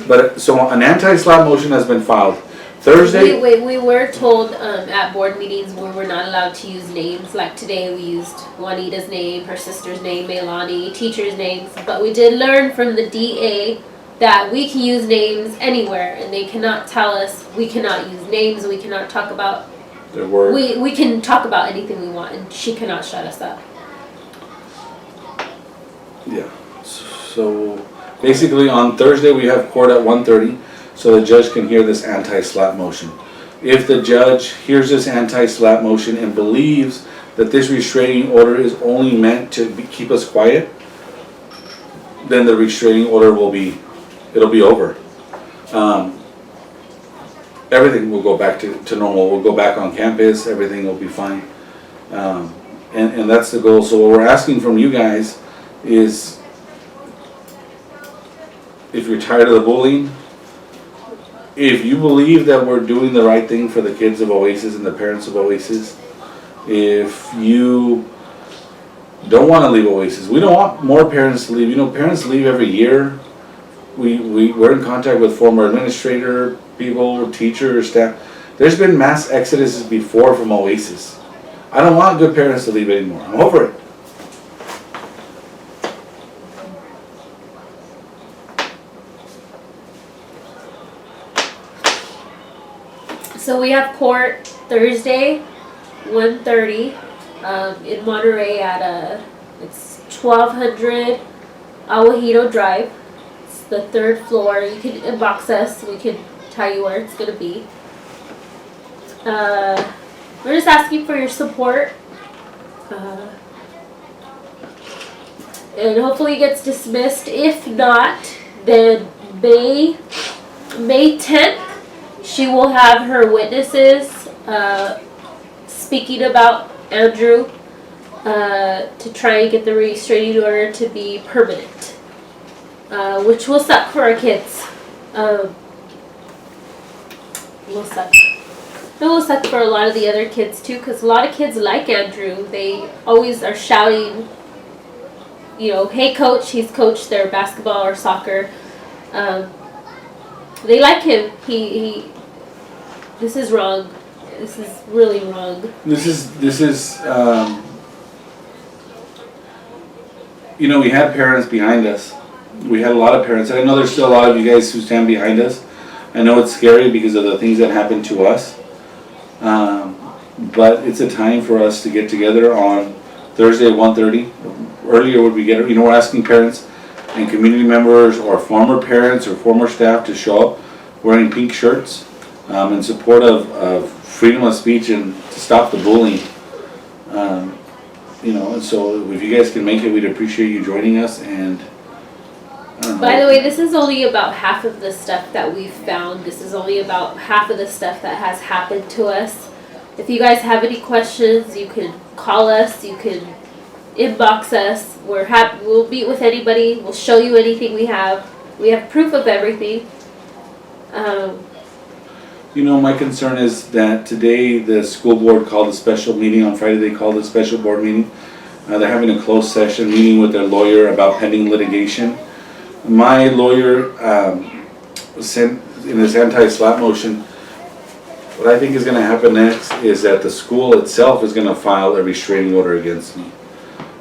But so an anti-SLAPP motion has been filed. Thursday. We were told at board meetings we were not allowed to use names. Like today we used Juanita's name, her sister's name, Melanie, teachers' names. But we did learn from the DA that we can use names anywhere, and they cannot tell us we cannot use names. We cannot talk about. Their word. We can talk about anything we want, and she cannot shut us up. Yeah. So basically on Thursday we have court at 1:30. So the judge can hear this anti-SLAPP motion. If the judge hears this anti-SLAPP motion and believes that this restraining order is only meant to keep us quiet, then the restraining order it'll be over. Everything will go back to normal. We'll go back on campus. Everything will be fine. And that's the goal. So what we're asking from you guys is, if you're tired of the bullying, if you believe that we're doing the right thing for the kids of Oasis and the parents of Oasis, if you don't want to leave Oasis, we don't want more parents to leave. You know, parents leave every year. We're in contact with former administrator, people, teachers, staff. There's been mass exoduses before from Oasis. I don't want good parents to leave anymore. I'm over it. So we have court Thursday, 1:30, in Monterey at it's 1200 Aguajito Drive. It's the 3rd floor. You can inbox us. We can tell you where it's gonna be. We're just asking for your support, and hopefully it gets dismissed. If not, then May 10th. She will have her witnesses speaking about Andrew to try and get the restraining order to be permanent, which will suck for our kids. Will suck. It will suck for a lot of the other kids too, because a lot of kids like Andrew. They always are shouting, you know, "Hey coach!" He's coached their basketball or soccer. They like him. This is wrong. This is really wrong. This is you know, we had parents behind us. We had a lot of parents. And I know there's still a lot of you guys who stand behind us. I know it's scary because of the things that happened to us. But it's a time for us to get together on Thursday at 1:30. Earlier would we get, you know, we're asking parents and community members or former parents or former staff to show up wearing pink shirts in support of freedom of speech and to stop the bullying. You know, and so if you guys can make it, we'd appreciate you joining us. And by the way, this is only about half of the stuff that we've found. This is only about half of the stuff that has happened to us. If you guys have any questions, you can call us, you can inbox us. We're happy. We'll meet with anybody. We'll show you anything we have. We have proof of everything. You know, my concern is that today the school board called a special meeting. On Friday they called a special board meeting. They're having a closed session meeting with their lawyer about pending litigation. My lawyer sent in his anti-SLAPP motion What I think is gonna happen next is that the school itself is gonna file a restraining order against me.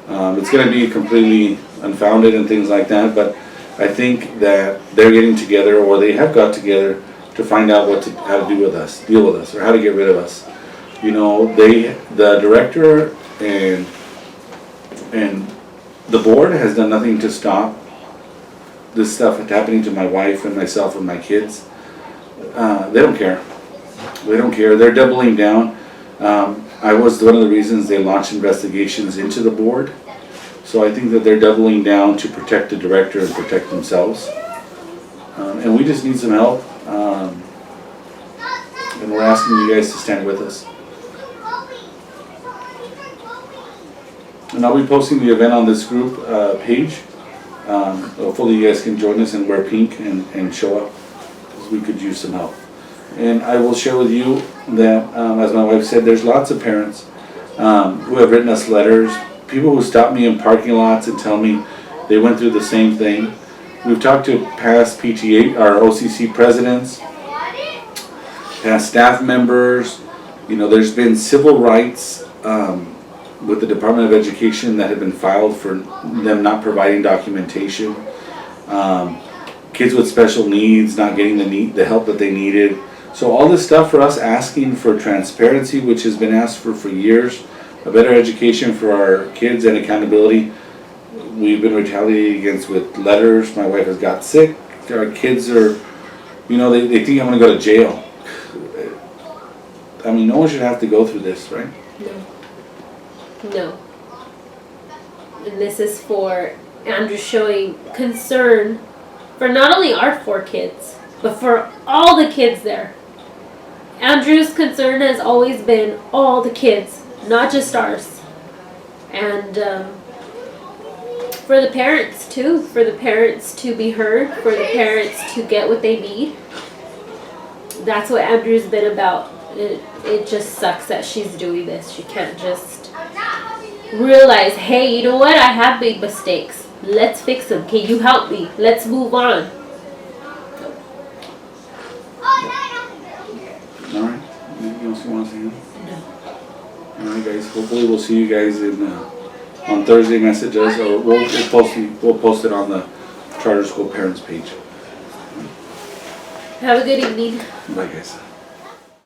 It's gonna be completely unfounded and things like that, but I think that they're getting together, or they have got together, to find out how to deal with us, or how to get rid of us. You know, the director and the board has done nothing to stop this stuff happening to my wife and myself and my kids. They don't care. They don't care. They're doubling down. I was one of the reasons they launched investigations into the board. So I think that they're doubling down to protect the director and protect themselves. And we just need some help. And we're asking you guys to stand with us. And I'll be posting the event on this group page. Hopefully you guys can join us and wear pink and show up, because we could use some help. And I will share with you that, as my wife said, there's lots of parents who have written us letters, people who stop me in parking lots and tell me they went through the same thing. We've talked to past PTA, our OCC presidents, past staff members. You know, there's been civil rights with the Department of Education that have been filed for them not providing documentation. Kids with special needs not getting the help that they needed. So all this stuff for us asking for transparency, which has been asked for years, a better education for our kids and accountability. We've been retaliated against with letters. My wife has got sick. Our kids are, you know, they think I'm going to go to jail. I mean, no one should have to go through this, right? No. And this is for Andrew showing concern for not only our 4 kids, but for all the kids there. Andrew's concern has always been all the kids, not just ours. And for the parents too, for the parents to be heard, for the parents to get what they need. That's what Andrew's been about. It just sucks that she's doing this. She can't just realize, hey, you know what? I have made mistakes. Let's fix them. Can you help me? Let's move on. Alright. Anything else you want to say? No. Alright guys, hopefully we'll see you guys on Thursday messages, or we'll post it on the Charter School Parents page. Have a good evening. Bye guys.